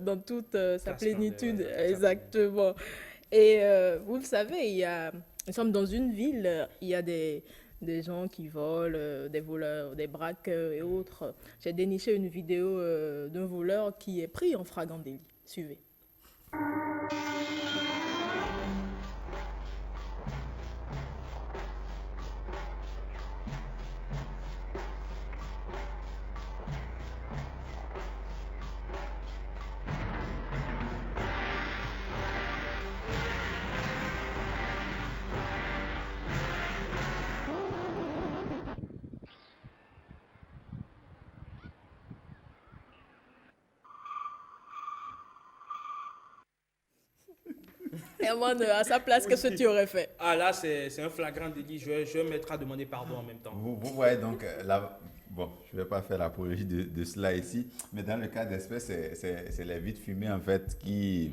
dans toute sa Sa plénitude. splendeur, sa Exactement. Et vous le savez, nous sommes dans une ville, il y a des gens qui volent, des voleurs, des braqueurs et autres. J'ai déniché une vidéo d'un voleur qui est pris en flagrant délit. Suivez. Herman, à sa place, qu'est-ce que tu aurais fait? Ah là, c'est un flagrant délit. Je vais me mettre à demander pardon en même temps. Vous voyez donc, là, bon, je ne vais pas faire l'apologie de cela ici, mais dans le cas d'espèce, c'est les vides fumées en fait qui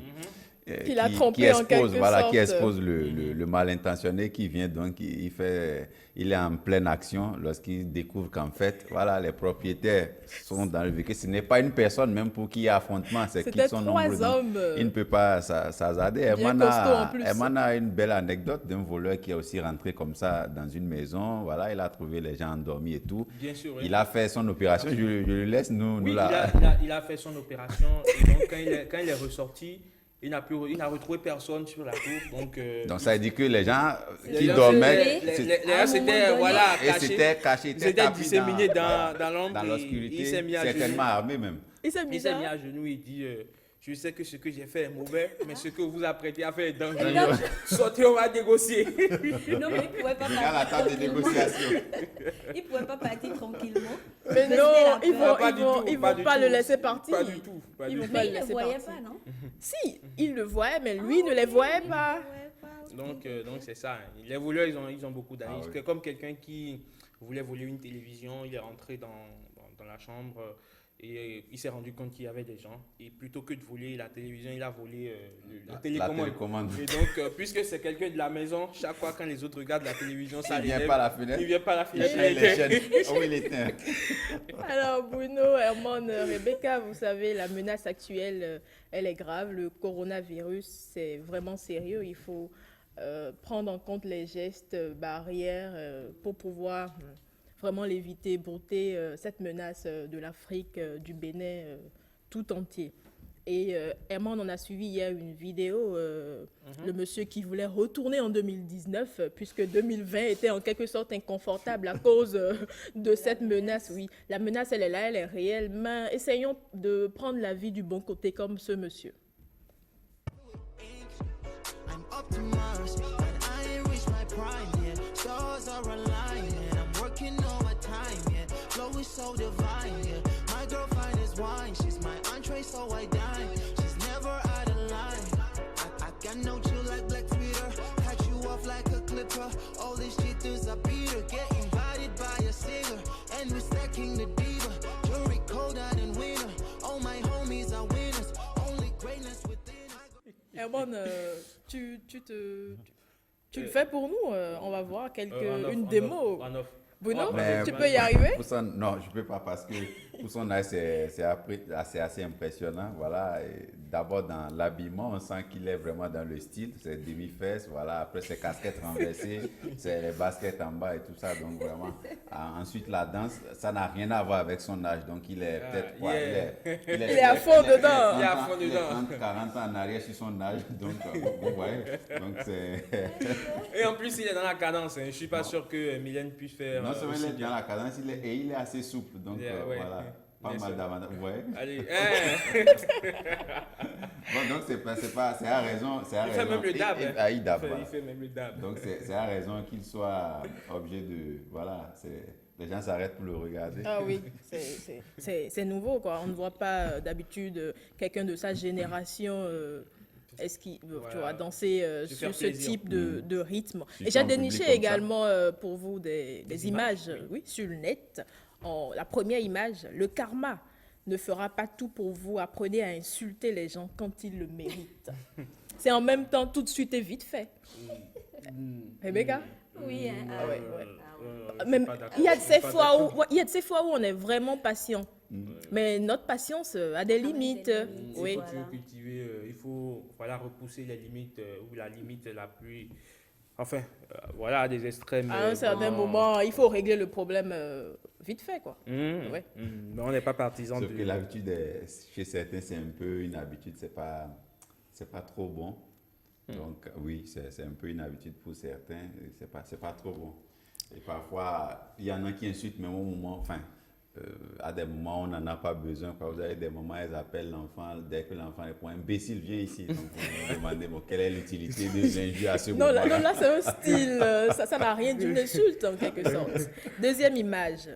Qu'il a trompé en quelque qui sorte. expose le mal intentionné qui vient donc, il est en pleine action lorsqu'il découvre qu'en fait, voilà, les propriétaires sont dans le véhicule. Ce n'est pas une personne même pour qui il y a affrontement, c'est qu'ils C'était sont 3 nombreux. Donc, hommes. il ne peut pas s'hasarder. Bien costauds en plus. Herman a une belle anecdote d'un voleur qui est aussi rentré comme ça dans une maison. Voilà, il a trouvé les gens endormis et tout. Bien sûr. oui. Il a fait son opération. Je le laisse nous Oui, la... il a fait son opération. Et donc, quand il est ressorti, il n'a retrouvé personne sur la cour. Donc ça veut dire que les gens les qui gens dormaient, les c'est- gens s'étaient voilà, et c'était caché, ils étaient tapis disséminés dans voilà, l'ombre. dans et l'obscurité, il s'est mis à certainement genoux. armé même. Il s'est Il mis s'est mis là. à genoux et dit je sais que ce que j'ai fait est mauvais, mais ce que vous apprêtez à faire est dangereux. Et donc- Sortez, on va négocier. Non, mais il pouvait pas Regarde la partir table de tranquillement. négociation. Il pouvait pas partir tranquillement. Mais Parce non, qu'il a ils peur. vont pas le laisser partir. Pas du tout. Pas Ils du vont tout. pas Mais le il ne laisser voyait partir. pas, non? Si, il le voyait, mais lui ne les voyait pas. Donc c'est ça. Les voleurs, ils ont beaucoup d'années. Ah oui. C'est comme quelqu'un qui voulait voler une télévision, il est rentré dans la chambre et il s'est rendu compte qu'il y avait des gens. Et plutôt que de voler la télévision, il a volé la La télécommande. télécommande. Et donc, puisque c'est quelqu'un de la maison, chaque fois quand les autres regardent la télévision, ça Il vient les pas à la fenêtre. Il vient pas à la Il fenêtre. éteint les chaînes. Oh, il éteint. Alors Bruno, Herman, Rebecca, vous savez, la menace actuelle, elle est grave. Le coronavirus, c'est vraiment sérieux. Il faut prendre en compte les gestes barrières pour pouvoir vraiment l'éviter, brouter cette menace de l'Afrique, du Bénin, tout entier. Et Herman, on a suivi hier une vidéo, le monsieur qui voulait retourner en 2019, puisque 2020 était en quelque sorte inconfortable à cause de cette menace. Oui, la menace, elle est là, elle est réelle, mais essayons de prendre la vie du bon côté comme ce monsieur. I'm optimised, but I ain't reached my prime yet. Stars are aligning, I'm working overtime yet. Flow is so divine, yeah. My girl fine as wine, she's my entree, so I dine. She's never out of line. I got no chill like Black Twitter. Cut you off like a clipper. All these jitters are Peter. Get invited by a singer, and we're stacking the diva. Jury colder than winter. All my homies are winners. Only greatness within us. Herman, tu le fais pour nous, on va voir En off, une en démo. off, en off. Bruno, Oh, Mais tu peux y arriver? pour ça, non, je ne peux pas parce que Pour son âge, c'est assez impressionnant. Voilà. D'abord, dans l'habillement, on sent qu'il est vraiment dans le style. C'est demi-fesses, voilà. Après, c'est casquettes renversées, c'est les baskets en bas et tout ça. Donc, vraiment. Ensuite, la danse, ça n'a rien à voir avec son âge. Donc, il est peut-être quoi? Il est à fond dedans. Il est à fond dedans. 30, 40 ans en arrière sur son âge. Donc, vous voyez. Donc, c'est... Et en plus, il est dans la cadence. Je ne suis pas sûr que Mylène puisse faire. Non seulement aussi il est bien. dans la cadence, il est assez souple. Donc, voilà. Pas mal d'avantages. Vous voyez? Allez. Bon, donc, c'est à raison. Il fait même le dab. Il dab, voilà. Il fait même le dab. Donc, c'est à raison qu'il soit objet de... Voilà, les gens s'arrêtent pour le regarder. Ah oui, c'est nouveau, quoi. On ne voit pas d'habitude quelqu'un de sa génération tu vois, danser sur ce type de rythme. Et j'ai déniché également pour vous des images sur le net. La première image, le karma ne fera pas tout pour vous. Apprenez à insulter les gens quand ils le méritent. C'est en même temps tout de suite et vite fait. Rebecca? Oui, hein. Ah ouais. Même, il y a de ces fois où on est vraiment patient. Mais notre patience a des limites. Oui. Il faut cultiver, il faut repousser les limites ou la limite la plus... Enfin, voilà, des extrêmes. À un certain moment, il faut régler le problème vite fait, quoi. Mais on n'est pas partisan Sauf que l'habitude, chez certains, c'est un peu une habitude, c'est pas trop bon. Donc, oui, c'est un peu une habitude pour certains, c'est pas trop bon. Et parfois, il y en a qui insultent, mais au moment, à des moments, on n'en a pas besoin. Quoi. Vous avez des moments, ils appellent l'enfant, dès que l'enfant répond, imbécile, viens ici. Donc, vous vous demandez, quelle est l'utilité de l'injure à ce moment Non, là, c'est un style, ça n'a rien d'une insulte, en quelque sorte. Deuxième image.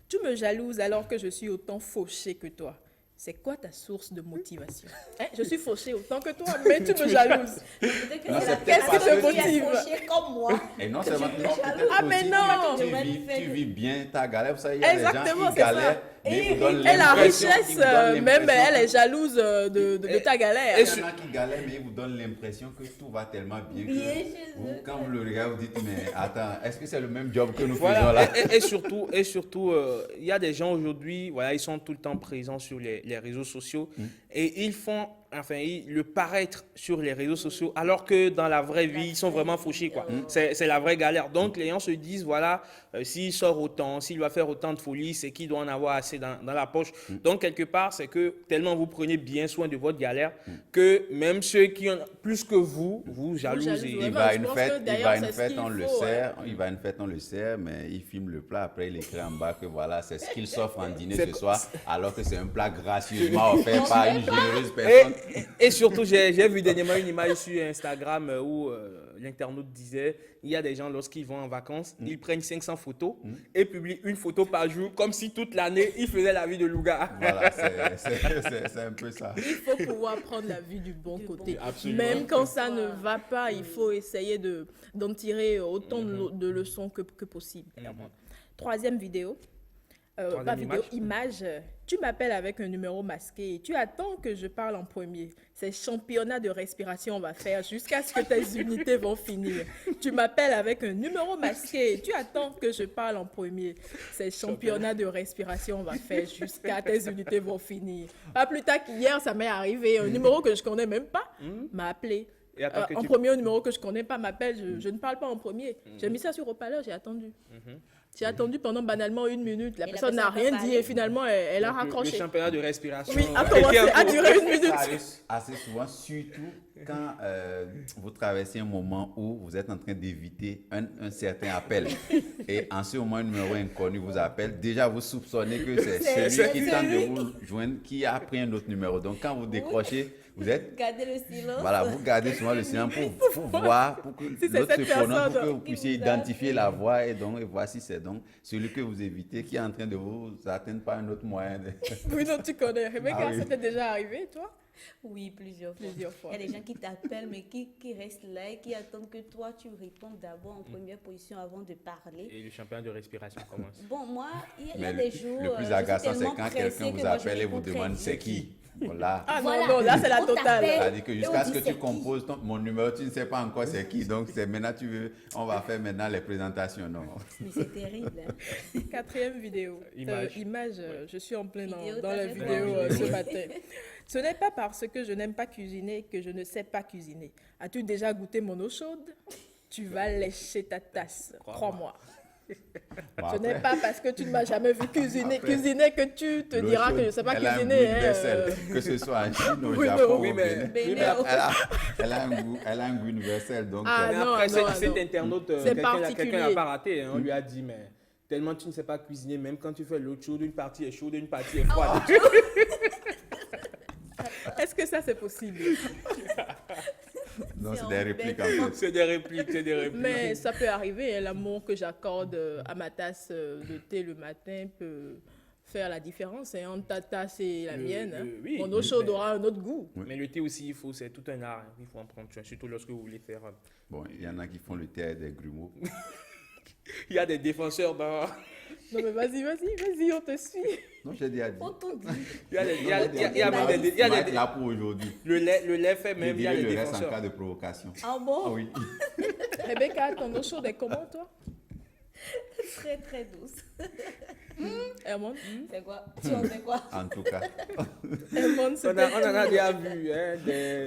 Tu me jalouses alors que je suis autant fauchée que toi. C'est quoi ta source de motivation? Je suis fauchée autant que toi, mais tu me jalouses. Qu'est-ce qui te motive? Comme moi. Et non seulement mais non! Tu vis bien ta galère. Vous savez, il y a des gens qui c'est ça. galèrent, mais ils vous donnent Et la l'impression- richesse, ils vous donnent même l'impression- elle est jalouse de ta galère. Il y en a qui galèrent, mais ils vous donnent l'impression que tout va tellement bien que vous, quand vous le regardez, vous dites, mais attends, est-ce que c'est le même job que nous faisons là? Et surtout, il y a des gens aujourd'hui, voilà, ils sont tout le temps présents sur les réseaux sociaux et ils font, le paraître sur les réseaux sociaux alors que dans la vraie vie, ils sont vraiment fauchés, quoi. C'est la vraie galère. Donc, les gens se disent, voilà, s'il sort autant, s'il va faire autant de folie, c'est qu'il doit en avoir assez dans la poche. Donc, quelque part, c'est que tellement vous prenez bien soin de votre galère que même ceux qui ont plus que vous jalousent. Il va à une fête, on le sert. Il va à une fête, on le sert, mais il filme le plat. Après, il écrit en bas que voilà, c'est ce qu'il s'offre en dîner ce soir, alors que c'est un plat gracieusement offert par une généreuse personne. Et surtout, j'ai vu dernièrement une image sur Instagram où l'internaute disait, il y a des gens, lorsqu'ils vont en vacances, ils prennent 500 photos et publient une photo par jour, comme si toute l'année, ils faisaient la vie de Louga. Voilà, c'est un peu ça. Il faut pouvoir prendre la vie du bon côté. Absolument. Même quand ça ne va pas, il faut essayer d'en tirer autant de leçons que possible. Troisième vidéo. Image. Tu m'appelles avec un numéro masqué et tu attends que je parle en premier. C'est championnat de respiration on va faire jusqu'à ce que tes unités vont finir. Tu m'appelles avec un numéro masqué et tu attends que je parle en premier. C'est championnat de respiration on va faire jusqu'à tes unités vont finir. Pas plus tard qu'hier, ça m'est arrivé. Un numéro que je connais même pas m'a appelé. En premier, un numéro que je connais pas m'appelle. Je ne parle pas en premier. J'ai mis ça sur haut-parleur, j'ai attendu. J'ai attendu pendant banalement 1 minute. La personne n'a rien dit et finalement, elle a raccroché. Le championnat de respiration. Oui, a commencé à durer 1 minute. Ça arrive assez souvent, surtout quand vous traversez un moment où vous êtes en train d'éviter un certain appel. Et en ce moment, un numéro inconnu vous appelle. Déjà, vous soupçonnez que c'est celui qui tente de vous joindre qui a pris un autre numéro. Donc, quand vous décrochez, vous êtes... Gardez le silence. Voilà, vous gardez souvent le silence pour voir, pour que l'autre se prononce, pour que vous puissiez identifier la voix et voir si c'est donc celui que vous évitez qui est en train de vous atteindre par un autre moyen. Oui, non, tu connais. Rebecca, oui. ça t'est déjà arrivé, toi? Oui, plusieurs fois. Plusieurs fois. Il y a des gens qui t'appellent, mais qui restent là et qui attendent que toi, tu répondes d'abord en première position avant de parler. Et le championnat de respiration commence. Bon, moi, il y a Mais des jours. le plus je suis agaçant, c'est tellement quand pressée quelqu'un que vous moi, je appelle et vous réponds très demande vite. c'est qui. Voilà. Ah Voilà. non, là c'est la On totale. t'appelle. C'est-à-dire que Et jusqu'à on ce dit que c'est tu composes mon numéro, tu ne sais pas encore c'est qui. Donc c'est maintenant on va faire maintenant les présentations. Non. Mais c'est terrible. Hein. 4e vidéo. Image. Je suis en plein Vidéo, dans t'as la fait vidéo quoi ce matin. Ce n'est pas parce que je n'aime pas cuisiner que je ne sais pas cuisiner. As-tu déjà goûté mon eau chaude? Tu vas lécher ta tasse, crois-moi. Bon, Ce n'est après, pas parce que tu ne m'as jamais vu cuisiner que tu te l'eau diras chaude, que je ne sais pas elle a un cuisiner. goût hein, universel, que ce soit en Chine, au Oui, Japon, non, au oui, mais- Bénin. oui, mais- Elle a un goût universel. Donc, Ah, Mais non, après, non, cet non. internaute, C'est quelqu'un n'a particulier. pas raté. Hein, on lui a dit, mais tellement tu ne sais pas cuisiner, même quand tu fais l'eau chaude, une partie est chaude, une partie est froide. Est-ce que ça c'est possible? non, c'est c'est des répliques en embêtant. fait. C'est des répliques, c'est des répliques. Mais ça peut arriver, hein, l'amour que j'accorde à ma tasse de thé le matin peut faire la différence hein, entre ta tasse et la mienne. Hein. oui, Mon eau chaude mais- aura un autre goût. Mais le thé aussi, c'est tout un art. Hein. Il faut en prendre soin, surtout lorsque vous voulez faire. Bon, il y en a qui font le thé avec des grumeaux. Il y a des défenseurs dans. Non mais vas-y, on te suit. Non, j'ai déjà dit. Faut tout dire. Il y a des- il y a- Non, il y a- il y a même des- il y a on va être des- là pour aujourd'hui. le lait fait Je même, il y a dirai des le reste en défenseurs. cas de provocation. Ah bon? Ah oui. Rebecca, ton eau chaude est comment toi? Très, très douce. Hermone? C'est quoi? Tu en fais quoi? En tout cas. Hermone, On c'était en a déjà vu hein,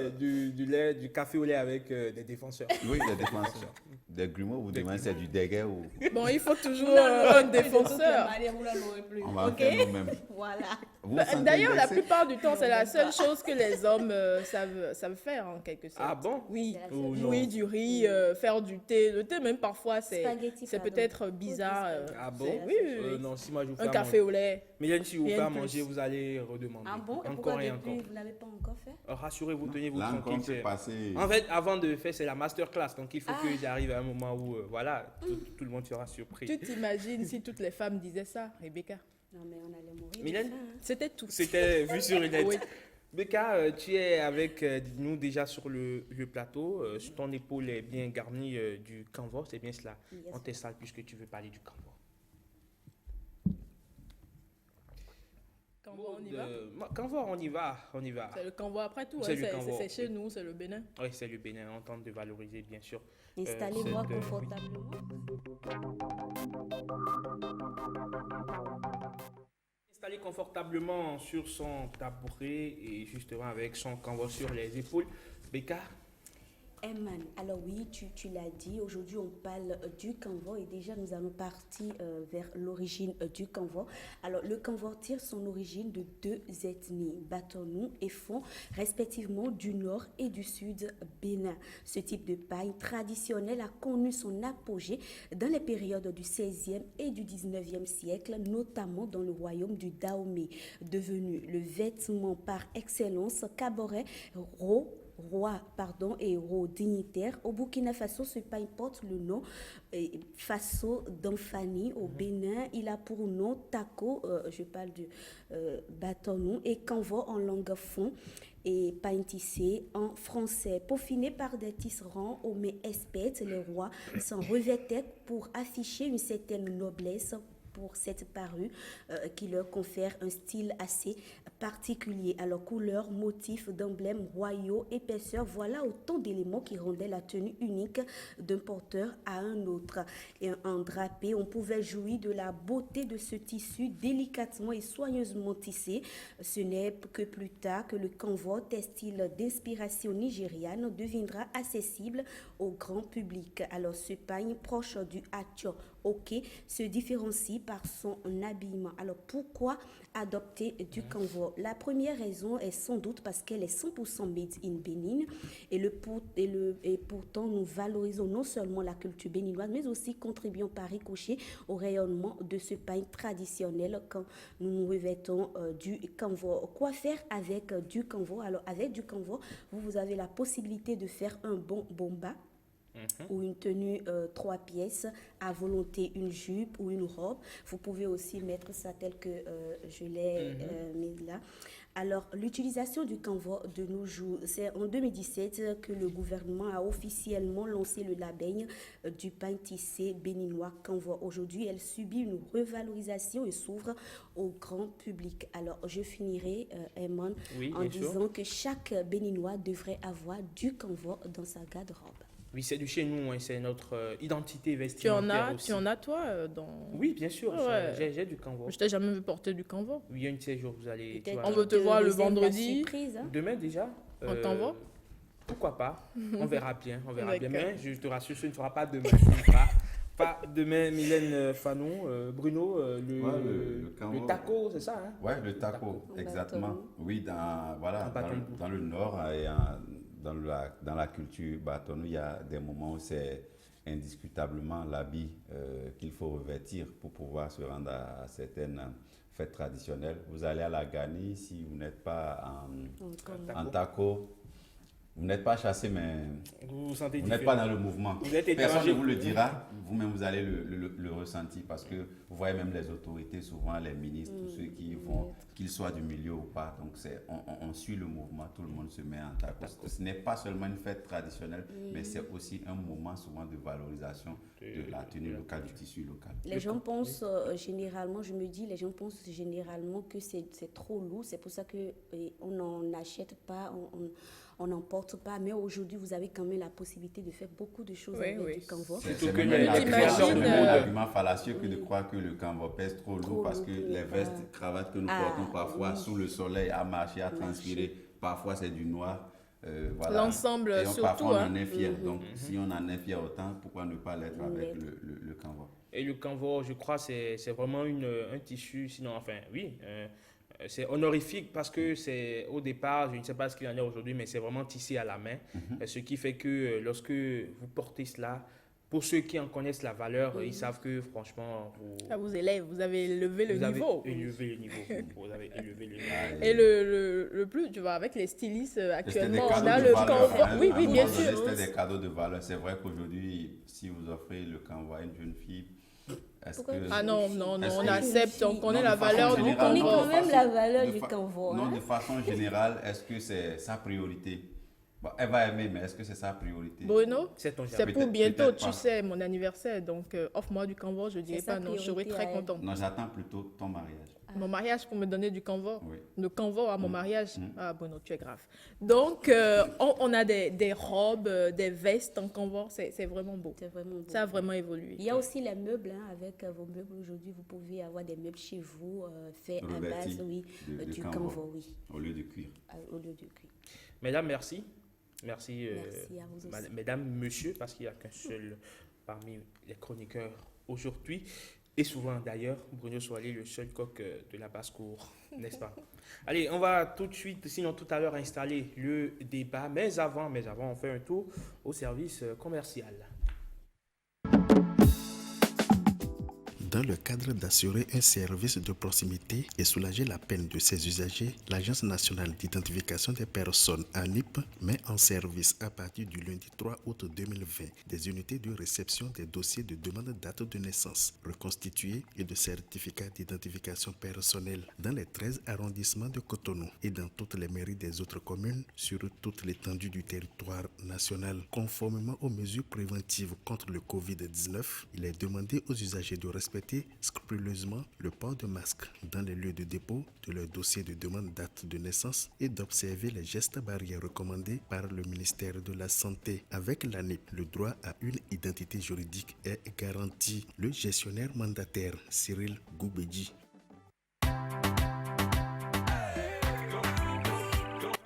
du lait, du café au lait avec des défenseurs. Oui, des défenseurs. Des grumeaux, vous demandez c'est du déguet ou Bon, il faut toujours un De défenseur. toute manière, vous n'en aurez plus. on va Ok? faire nous-mêmes. Voilà. Vous vous sentez D'ailleurs, la blessé? plupart du temps, c'est la seule chose que les hommes savent faire en quelque sorte. Ah bon? Oui, C'est la seule Oh, chose. non. oui, du riz, faire du thé. Le thé, même parfois, Spaghetti, c'est pardon. peut-être bizarre. Ah bon? Oui, oui, oui. Non, si moi je vous fais Un à café manger. au lait. Mylène, si vous Rien faites à de plus. manger, vous allez redemander. Ah bon? Et Encore pourquoi et depuis, encore. vous n'avez pas encore fait? Rassurez-vous, tenez-vous Là tranquille. encore, c'est passé. En fait, avant de faire, c'est la masterclass. Donc, il faut Ah. que j'arrive à un moment où, voilà, tout le monde sera surpris. Tu t'imagines si toutes les femmes disaient ça, Rebecca? Non, mais on allait mourir. de Mylène? faim, hein. C'était tout. C'était vu sur une lettre. Oui. Becca, tu es avec nous déjà sur le plateau. Sur ton épaule est bien garnie du canevas, c'est bien cela. Yes. On t'installe puisque tu veux parler du canevas. Canvas, on y va? Canevas, on y va, on y va. C'est le canvas après tout. C'est hein, le canvas. C'est chez nous, c'est le Bénin. Oui, c'est le Bénin. On tente de valoriser, bien sûr. Installez-moi cette, confortablement. Installé confortablement sur son tabouret et justement avec son canvas sur les épaules. Becca, Eman, alors oui, tu l'as dit, aujourd'hui on parle du canevas et déjà nous allons partir vers l'origine du canevas. Alors le canevas tire son origine de deux ethnies, Batonou et Fon, respectivement du nord et du sud Bénin. Ce type de paille traditionnelle a connu son apogée dans les périodes du 16e et du 19e siècle, notamment dans le royaume du Dahomey, devenu le vêtement par excellence caboret roi et héros dignitaire. Au Burkina Faso, ce paille porte le nom Faso d'Amfani. Au Bénin, il a pour nom Tako, je parle du bâtonnou, et canevas en langue fon et pain tissé en français. Peaufiné par des tisserands aux mains expertes, les rois s'en revêtaient pour afficher une certaine noblesse pour cette parure qui leur confère un style assez particulier. Alors, couleur, motifs, d'emblèmes royaux, épaisseur, voilà autant d'éléments qui rendaient la tenue unique d'un porteur à un autre. Et en drapé, on pouvait jouir de la beauté de ce tissu délicatement et soigneusement tissé. Ce n'est que plus tard que le canevas, textile d'inspiration nigériane, deviendra accessible au grand public. Alors, ce pagne proche du hacho ok se différencie par son habillement. Alors pourquoi adopter du canevas? La première raison est sans doute parce qu'elle est 100% made in Bénin et pourtant nous valorisons non seulement la culture béninoise mais aussi contribuons par ricochet au rayonnement de ce pain traditionnel quand nous nous revêtons du canevas. Quoi faire avec du canevas? Alors avec du canevas, vous avez la possibilité de faire un bon bomba ou une tenue 3 pièces à volonté, une jupe ou une robe. Vous pouvez aussi mettre ça tel que je l'ai mis là. Alors, l'utilisation du Canva de nos jours, c'est en 2017 que le gouvernement a officiellement lancé le label du pain tissé béninois Canva. Aujourd'hui, elle subit une revalorisation et s'ouvre au grand public. Alors, je finirai, Eman, Oui, en bien sûr. disant que chaque Béninois devrait avoir du Canva dans sa garde-robe. Oui, c'est du chez nous, hein, c'est notre identité Tu vestimentaire aussi. en as toi dans... Oui, bien sûr, Ouais. j'ai du Canva. Je t'ai jamais vu porter du Canva. Oui, un de ces jours, vous allez... tu Peut-être vas- On veut te qu'il voir le réserve la vendredi. surprise, hein. Demain déjà. En Canva? Pourquoi pas? On verra bien, on verra bien. D'accord. Mais je te rassure, ce ne sera pas demain. Ce ne sera pas demain, Mylène Fanon, Bruno, le Canva. le taco, c'est ça, hein? Ouais, le taco, Taco. exactement. Bâton. Oui, En bâton. dans le nord et dans la culture bâton, il y a des moments où c'est indiscutablement l'habit qu'il faut revêtir pour pouvoir se rendre à certaines fêtes traditionnelles. Vous allez à la Gani, si vous n'êtes pas en taco, vous n'êtes pas chassé, mais Vous vous sentez vous n'êtes différent. pas dans le mouvement. Vous êtes Personne étranger. ne vous le dira, vous-même vous allez le ressentir parce que vous voyez même les autorités, souvent les ministres, tous ceux qui vont, qu'ils soient du milieu ou pas. Donc on suit le mouvement, tout le monde se met en taco. Ce n'est pas seulement une fête traditionnelle, mais c'est aussi un moment souvent de valorisation de la tenue locale, du tissu local. Les gens pensent généralement, je me dis, les gens pensent généralement que c'est trop lourd. C'est pour ça qu'on n'en achète pas, on n'en porte pas. Mais aujourd'hui, vous avez quand même la possibilité de faire beaucoup de choses Oui, avec oui. du Canva. C'est que même les- un t'imagines, argument fallacieux que de croire que le canvas pèse trop lourd parce que lourd, les vestes, cravates que nous portons parfois oui. sous le soleil, à marcher, à transpirer, parfois c'est du noir. Voilà. L'ensemble, Et surtout, parfois on hein. en est fier. Donc si on en est fier autant, pourquoi ne pas l'être avec L'être. le canvas? Et le Canva, je crois, c'est vraiment un tissu, sinon, enfin, oui, c'est honorifique parce que c'est au départ, je ne sais pas ce qu'il en est aujourd'hui, mais c'est vraiment tissé à la main. Ce qui fait que lorsque vous portez cela, pour ceux qui en connaissent la valeur, ils savent que franchement, Ça vous élève, vous avez élevé le vous avez niveau. élevé le niveau. Vous avez élevé le niveau. Et le plus, tu vois, avec les stylistes C'était des actuellement, on cadeaux a de le valeur, Canva. hein. Oui, À oui, un bien moment donné, sûr. C'était des cadeaux de valeur. C'est vrai qu'aujourd'hui, si vous offrez le canvas à une jeune fille, est-ce Pourquoi que... Ah non, non, non, Est-ce on que- accepte, on connaît Non, la de façon valeur du générale, On connaît non, Canva. quand de même façon- la valeur de du fa- Canva. Non, hein. de façon générale, est-ce que c'est sa priorité? Bon, elle va aimer, mais est-ce que c'est sa priorité? Bruno, C'est ton c'est jardin. pour Peut-être- bientôt, peut-être tu pas. sais, mon anniversaire. Donc, offre-moi du Canva, je dirais sa pas non, je serais priorité très à elle. contente. Non, j'attends plutôt ton mariage. Mon mariage pour me donner du Canva. Oui. Le Canva à mon mariage. Mm. Ah, Bruno, tu es grave. Donc, on a des robes, des vestes en Canva. C'est vraiment beau. C'est vraiment beau. Ça a vraiment évolué. Il y a aussi les meubles, hein, avec vos meubles aujourd'hui, vous pouvez avoir des meubles chez vous faits à Revêtis base de du Canva. Canva, oui, Au lieu de cuir. au lieu de cuir. Mesdames, merci. Merci, Merci à vous aussi. mesdames, monsieur, parce qu'il n'y a qu'un seul parmi les chroniqueurs aujourd'hui. Et souvent, d'ailleurs, Bruno Soilé, le seul coq de la basse-cour, n'est-ce pas? Allez, on va tout de suite, sinon tout à l'heure, installer le débat. Mais avant, on fait un tour au service commercial. Dans le cadre d'assurer un service de proximité et soulager la peine de ses usagers, l'Agence nationale d'identification des personnes, ANIP, met en service à partir du lundi 3 août 2020 des unités de réception des dossiers de demande de date de naissance reconstitués et de certificats d'identification personnelle dans les 13 arrondissements de Cotonou et dans toutes les mairies des autres communes sur toute l'étendue du territoire national. Conformément aux mesures préventives contre le Covid-19, il est demandé aux usagers de respecter scrupuleusement le port de masque dans les lieux de dépôt de leur dossier de demande de date de naissance et d'observer les gestes barrières recommandés par le ministère de la Santé. Avec l'ANIP, le droit à une identité juridique est garanti. Le gestionnaire mandataire Cyril Goubedji.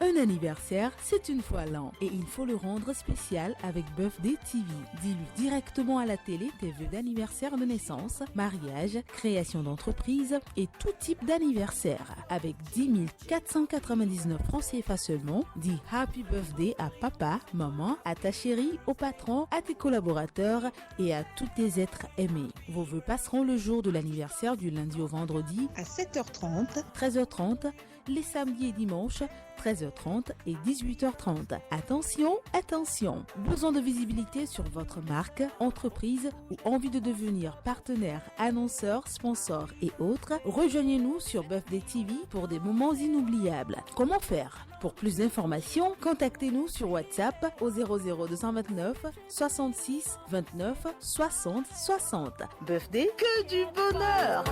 Un anniversaire, c'est une fois l'an et il faut le rendre spécial avec Birthday TV. Dis-lui directement à la télé tes vœux d'anniversaire de naissance, mariage, création d'entreprise et tout type d'anniversaire. Avec 10 499 francs CFA seulement, dis Happy Birthday à papa, maman, à ta chérie, au patron, à tes collaborateurs et à tous tes êtres aimés. Vos vœux passeront le jour de l'anniversaire du lundi au vendredi à 7h30, 13h30 les samedis et dimanches, 13h30 et 18h30. Attention, attention! Besoin de visibilité sur votre marque, entreprise ou envie de devenir partenaire, annonceur, sponsor et autres? Rejoignez-nous sur BuffD TV pour des moments inoubliables. Comment faire? Pour plus d'informations, contactez-nous sur WhatsApp au 00229 66 29 60 60. BuffD, que du bonheur!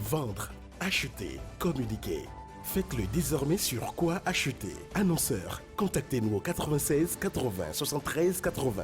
Vendre, acheter, communiquer. Faites-le désormais sur Quoi acheter. Annonceur, contactez-nous au 96 80 73 80.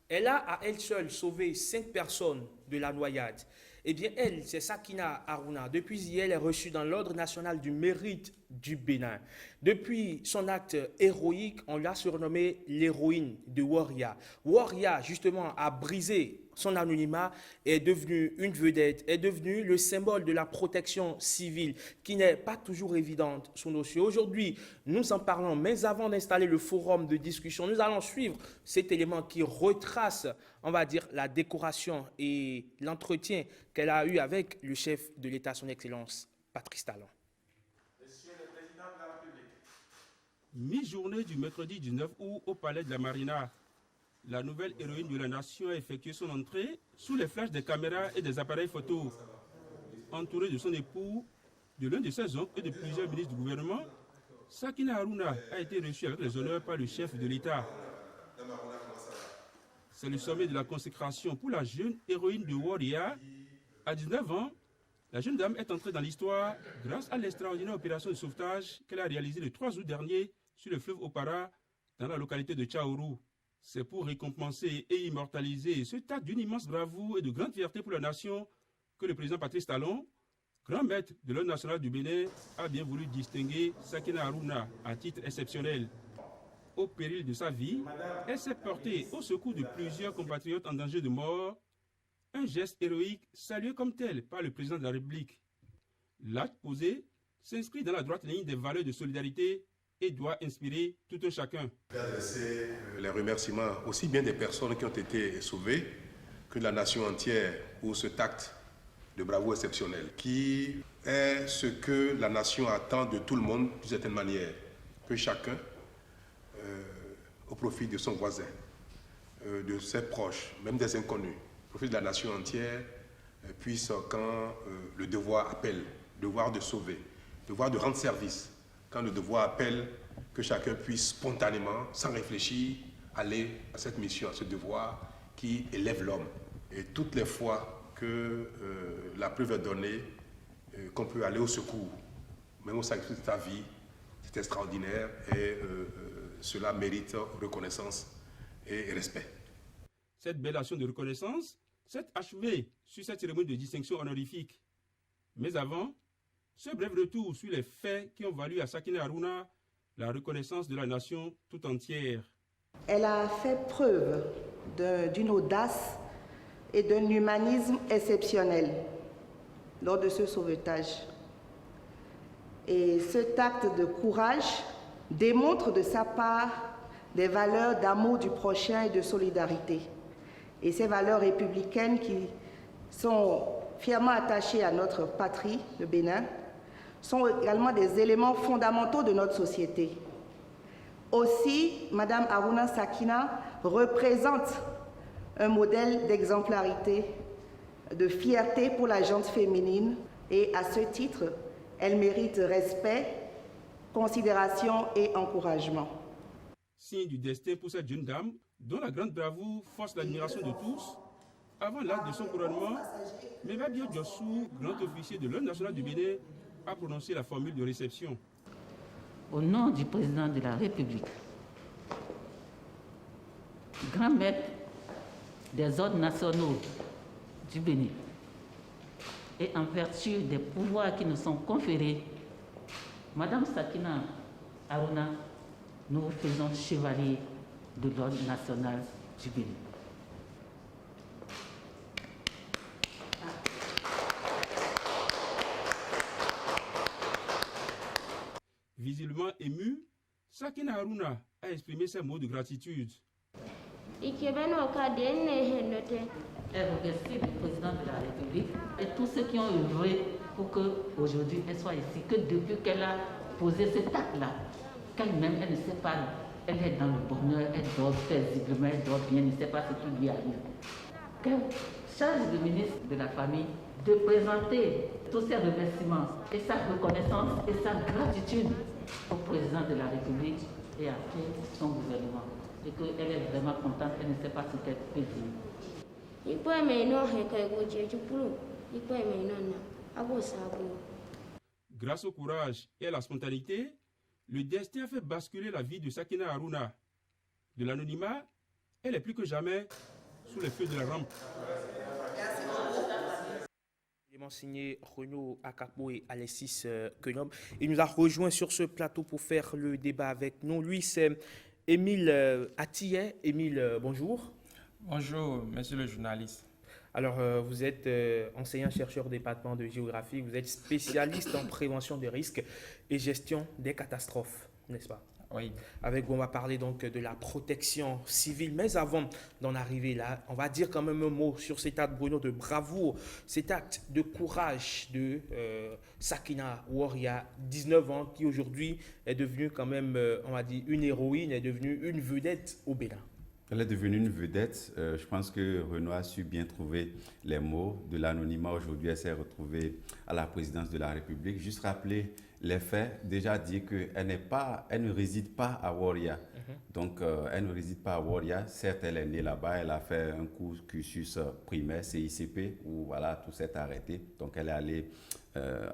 Elle a à elle seule sauvé 5 personnes de la noyade. Eh bien, elle, c'est Sakina Harouna. Depuis hier, elle est reçue dans l'Ordre national du mérite du Bénin. Depuis son acte héroïque, on l'a surnommée l'héroïne de Waria. Waria, justement, a brisé son anonymat, est devenue une vedette, est devenue le symbole de la protection civile qui n'est pas toujours évidente sous nos cieux. Aujourd'hui, nous en parlons, mais avant d'installer le forum de discussion, nous allons suivre cet élément qui retrace, on va dire, la décoration et l'entretien qu'elle a eu avec le chef de l'État, son Excellence, Patrice Talon. Monsieur le Président de la République. Mi-journée du mercredi 19 août au Palais de la Marina, la nouvelle héroïne de la nation a effectué son entrée sous les flashs des caméras et des appareils photo. Entourée de son époux, de l'un de ses oncles et de plusieurs ministres du gouvernement, Sakina Harouna a été reçue avec les honneurs par le chef de l'État. C'est le sommet de la consécration pour la jeune héroïne de Waria. À 19 ans, la jeune dame est entrée dans l'histoire grâce à l'extraordinaire opération de sauvetage qu'elle a réalisée le 3 août dernier sur le fleuve Opara, dans la localité de Tchaourou. C'est pour récompenser et immortaliser ce acte d'une immense bravoure et de grande fierté pour la nation que le président Patrice Talon, grand maître de l'Ordre national du Bénin, a bien voulu distinguer Sakina Harouna à titre exceptionnel. Au péril de sa vie, elle s'est portée au secours de plusieurs compatriotes en danger de mort, un geste héroïque salué comme tel par le président de la République. L'acte posé s'inscrit dans la droite ligne des valeurs de solidarité et doit inspirer tout un chacun. Adresser les remerciements aussi bien des personnes qui ont été sauvées que de la nation entière pour cet acte de bravoure exceptionnel, qui est ce que la nation attend de tout le monde d'une certaine manière, que chacun, au profit de son voisin, de ses proches, même des inconnus, au profit de la nation entière, puisse, quand le devoir appelle, devoir de sauver, devoir de rendre service, quand le devoir appelle, que chacun puisse spontanément, sans réfléchir, aller à cette mission, à ce devoir qui élève l'homme. Et toutes les fois que la preuve est donnée, qu'on peut aller au secours, même au sacrifice de sa vie, c'est extraordinaire et cela mérite reconnaissance et respect. Cette belle action de reconnaissance s'est achevée sur cette cérémonie de distinction honorifique. Mais avant, ce bref retour sur les faits qui ont valu à Sakina Harouna la reconnaissance de la nation tout entière. Elle a fait preuve d'une audace et d'un humanisme exceptionnel lors de ce sauvetage. Et cet acte de courage démontre de sa part des valeurs d'amour du prochain et de solidarité. Et ces valeurs républicaines qui sont fièrement attachées à notre patrie, le Bénin, sont également des éléments fondamentaux de notre société. Aussi, Madame Harouna Sakina représente un modèle d'exemplarité, de fierté pour la gente féminine et à ce titre, elle mérite respect, considération et encouragement. Signe du destin pour cette jeune dame, dont la grande bravoure force l'admiration de tous, avant l'acte de son couronnement, Mébabio Diossou, grand officier de l'Ordre national du Bénin, a prononcé la formule de réception. Au nom du président de la République, grand maître des ordres nationaux du Bénin, et en vertu des pouvoirs qui nous sont conférés, Madame Sakina Harouna, nous vous faisons chevalier de l'Ordre national du Bénin. visiblement émue, Sakina Haruna a exprimé ses mots de gratitude. Elle remercie le président de la République et tous ceux qui ont œuvré pour qu'aujourd'hui elle soit ici, que depuis qu'elle a posé cet acte-là, qu'elle-même, elle ne sait pas, elle est dans le bonheur, elle dort paisiblement, elle dort bien, elle ne sait pas ce qui lui arrive. Que charge le ministre de la Famille de présenter tous ses remerciements et sa reconnaissance et sa gratitude au président de la République et à tout son gouvernement. Et qu'elle est vraiment contente, elle ne sait pas ce qu'elle peut dire. Grâce au courage et à la spontanéité, le destin a fait basculer la vie de Sakina Haruna. De l'anonymat, elle est plus que jamais sous les feux de la rampe. Signé Renaud Akapo et Alexis Kenom. Il nous a rejoint sur ce plateau pour faire le débat avec nous. Lui, c'est Émile Attiet. Émile, bonjour. Bonjour, monsieur le journaliste. Alors, vous êtes enseignant-chercheur au département de géographie. Vous êtes spécialiste en prévention des risques et gestion des catastrophes, n'est-ce pas? Oui. Avec vous, on va parler donc de la protection civile. Mais avant d'en arriver là, on va dire quand même un mot sur cet acte, Bruno, de bravoure, cet acte de courage de Sakina War, il y a 19 ans, qui aujourd'hui est devenue quand même, on va dire, une héroïne, est devenue une vedette au Bénin. Elle est devenue une vedette. Je pense que Renaud a su bien trouver les mots. De l'anonymat, aujourd'hui, elle s'est retrouvée à la présidence de la République. Juste rappeler les faits, déjà dire qu'elle ne réside pas à Waria. Donc, elle ne réside pas à Waria. Certes, elle est née là-bas, elle a fait un cursus primaire, CICP, où voilà, tout s'est arrêté. Donc, elle est allée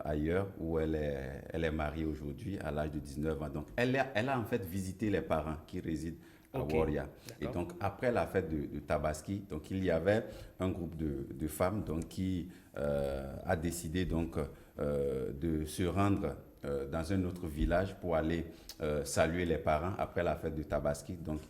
ailleurs, où elle est mariée aujourd'hui, à l'âge de 19 ans. Donc, elle a en fait visité les parents qui résident à Waria. Et donc, après la fête de Tabaski, donc, il y avait un groupe de femmes donc, qui a décidé donc, de se rendre dans un autre village pour aller saluer les parents après la fête de Tabaski. Donc,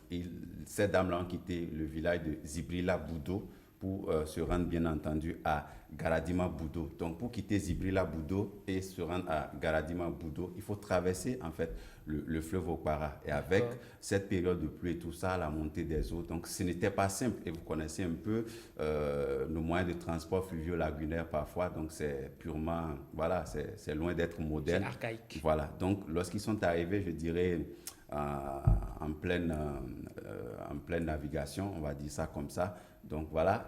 ces dames-là ont quitté le village de Zibrila Boudo pour se rendre, bien entendu, à Garadima Boudo. Donc, pour quitter Zibrila Boudo et se rendre à Garadima Boudo, il faut traverser, en fait, le fleuve Okpara. Et avec cette période de pluie et tout ça, la montée des eaux, donc ce n'était pas simple. Et vous connaissez un peu nos moyens de transport fluvio-lagunaire parfois, donc c'est purement, voilà, c'est loin d'être moderne. C'est archaïque. Voilà, donc lorsqu'ils sont arrivés, je dirais, en pleine navigation, on va dire ça comme ça. Donc voilà,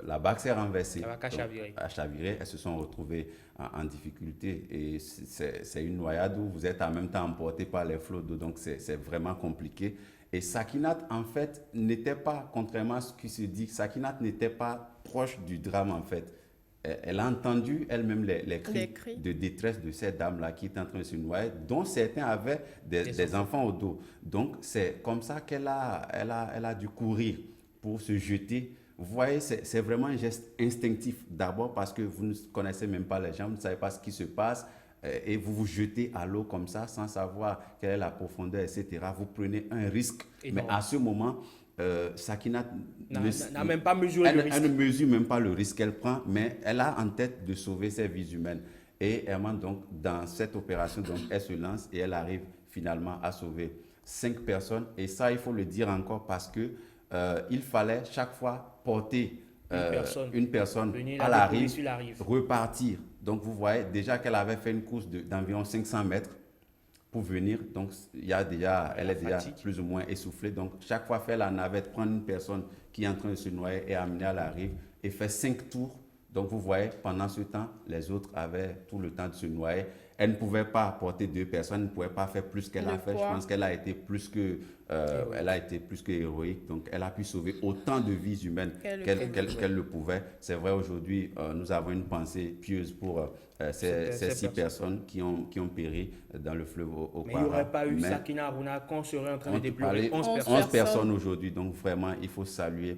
la barque s'est renversée. La barque a chaviré. Elles se sont retrouvées en difficulté. Et c'est une noyade où vous êtes en même temps emporté par les flots d'eau. Donc c'est vraiment compliqué. Et Sakinat, en fait, n'était pas, contrairement à ce qui se dit, Sakinat n'était pas proche du drame, en fait. Elle a entendu elle-même les cris de détresse de ces dames-là qui étaient en train de se noyer, dont certains avaient des enfants au dos. Donc, c'est comme ça qu'elle a dû courir pour se jeter. Vous voyez, c'est vraiment un geste instinctif. D'abord parce que vous ne connaissez même pas les gens, vous ne savez pas ce qui se passe et vous vous jetez à l'eau comme ça sans savoir quelle est la profondeur, etc. Vous prenez un risque. Mais à ce moment, Sakina n'a même pas mesuré le risque. Elle ne mesure même pas le risque qu'elle prend, mais elle a en tête de sauver ses vies humaines. Et donc, dans cette opération, donc, elle se lance et elle arrive finalement à sauver 5 personnes. Et ça, il faut le dire encore parce que il fallait chaque fois porter une personne à la rive, repartir. Donc, vous voyez déjà qu'elle avait fait une course d'environ 500 mètres pour venir. Donc, elle est déjà plus ou moins essoufflée. Donc, chaque fois, faire la navette, prendre une personne qui est en train de se noyer et amener à la rive et faire 5 tours. Donc, vous voyez, pendant ce temps, les autres avaient tout le temps de se noyer. Elle ne pouvait pas porter 2 personnes, elle ne pouvait pas faire plus qu'elle a fait. Je pense qu'elle a été plus que héroïque. Donc, elle a pu sauver autant de vies humaines qu'elle le pouvait. C'est vrai, aujourd'hui, nous avons une pensée pieuse pour ces 6 personnes qui ont péri dans le fleuve Okpara. Mais il n'y aurait pas eu Sakina Haruna qu'on serait en train de déplorer 11 personnes aujourd'hui. Donc, vraiment, il faut saluer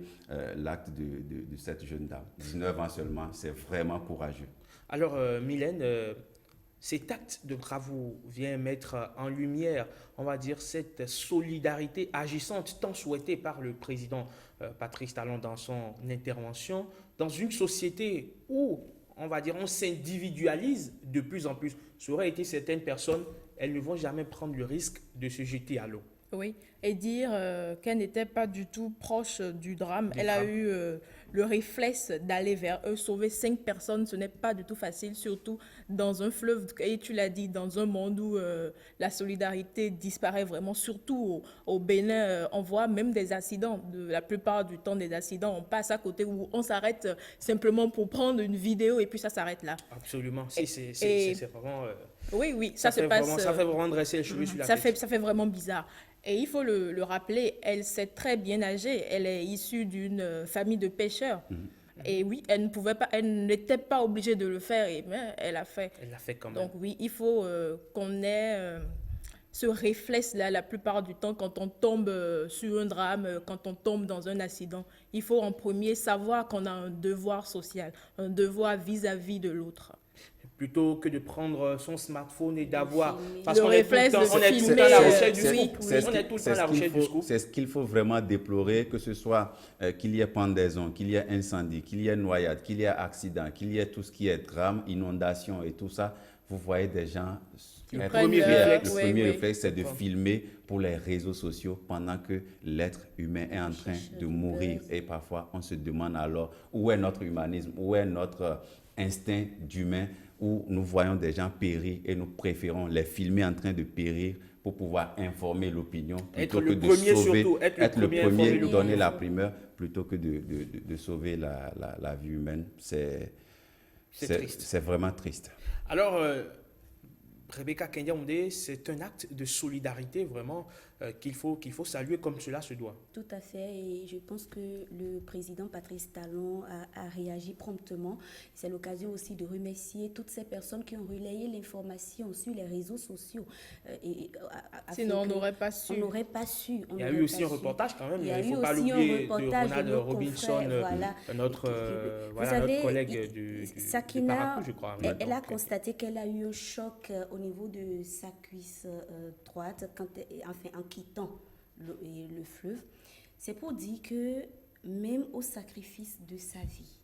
l'acte de cette jeune dame. 19 ans seulement, c'est vraiment courageux. Alors, Mylène, cet acte de bravoure vient mettre en lumière, on va dire, cette solidarité agissante tant souhaitée par le président Patrice Talon dans son intervention, dans une société où, on va dire, on s'individualise de plus en plus. Ça aurait été certaines personnes, elles ne vont jamais prendre le risque de se jeter à l'eau. Oui, et dire qu'elle n'était pas du tout proche du drame. Elle a eu le réflexe d'aller vers eux, sauver 5 personnes. Ce n'est pas du tout facile, surtout dans un fleuve, et tu l'as dit, dans un monde où la solidarité disparaît vraiment, surtout au Bénin. On voit même des accidents, la plupart du temps des accidents, on passe à côté où on s'arrête simplement pour prendre une vidéo et puis ça s'arrête là. Absolument, c'est vraiment... oui, ça se passe... ça fait vraiment dresser les cheveux sur la tête. Ça fait vraiment bizarre. Et il faut le rappeler, elle s'est très bien nager. Elle est issue d'une famille de pêcheurs. Et oui, elle n'était pas obligée de le faire, mais elle l'a fait. Elle l'a fait quand même. Donc oui, il faut qu'on ait ce réflexe-là la plupart du temps quand on tombe sur un drame, quand on tombe dans un accident. Il faut en premier savoir qu'on a un devoir social, un devoir vis-à-vis de l'autre. Plutôt que de prendre son smartphone et d'avoir... Parce le qu'on réflexe on est tout le temps à la recherche du scoop. On est tout le temps à la recherche du scoop. C'est ce qu'il faut vraiment déplorer, que ce soit qu'il y ait pendaison, qu'il y ait incendie, qu'il y ait noyade, qu'il y ait accident, qu'il y ait tout ce qui est drame, inondation et tout ça. Vous voyez des gens... Le premier réflexe, c'est de filmer pour les réseaux sociaux pendant que l'être humain est en train de mourir. Et parfois, on se demande alors où est notre humanisme, où est notre instinct d'humain, où nous voyons des gens périr et nous préférons les filmer en train de périr pour pouvoir informer l'opinion plutôt que de sauver, être le premier, donner la primeur plutôt que de sauver la vie humaine. C'est vraiment triste. Alors, Rebecca Kendiaoundé, c'est un acte de solidarité vraiment qu'il faut saluer comme cela se doit. Tout à fait, et je pense que le président Patrice Talon a réagi promptement. C'est l'occasion aussi de remercier toutes ces personnes qui ont relayé l'information sur les réseaux sociaux. Sinon, on n'aurait pas su. On n'aurait pas su. Il y a eu aussi un reportage quand même. Il ne faut pas l'oublier de Ronald Robinson, notre collègue du Paracou, je crois. Elle a constaté qu'elle a eu un choc au niveau de sa cuisse droite en quittant le fleuve. C'est pour dire que même au sacrifice de sa vie,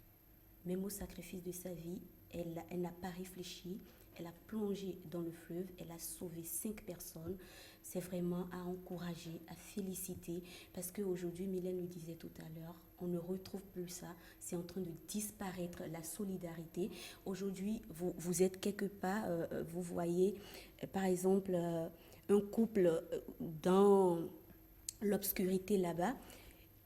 elle n'a pas réfléchi, elle a plongé dans le fleuve, elle a sauvé 5 personnes. C'est vraiment à encourager, à féliciter, parce qu'aujourd'hui, Mylène le disait tout à l'heure, on ne retrouve plus ça, c'est en train de disparaître, la solidarité. Aujourd'hui, vous êtes quelque part, vous voyez, par exemple, un couple dans l'obscurité là-bas,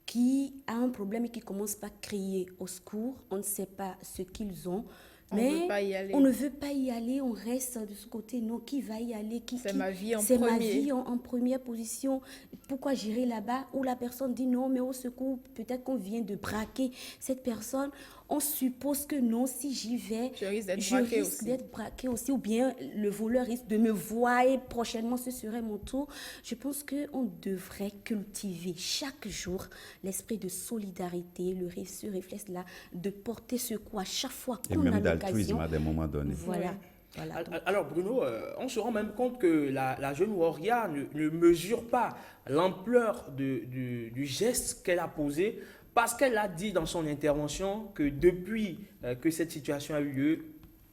qui a un problème et qui commence par crier au secours, on ne sait pas ce qu'ils ont. Mais on ne veut pas y aller, on reste de ce côté. Non, qui va y aller? C'est ma vie en C'est ma vie en première position. Pourquoi j'irai là-bas? Où la personne dit non, mais au secours, peut-être qu'on vient de braquer cette personne. On suppose que non, si j'y vais, je risque d'être braqué aussi. Ou bien le voleur risque de me voir et prochainement ce serait mon tour. Je pense qu'on devrait cultiver chaque jour l'esprit de solidarité, ce réflexe-là, de porter secours à chaque fois qu'on a l'occasion. À des moments donnés. Voilà. Alors Bruno, on se rend même compte que la jeune Waria ne mesure pas l'ampleur du geste qu'elle a posé, parce qu'elle a dit dans son intervention que depuis que cette situation a eu lieu,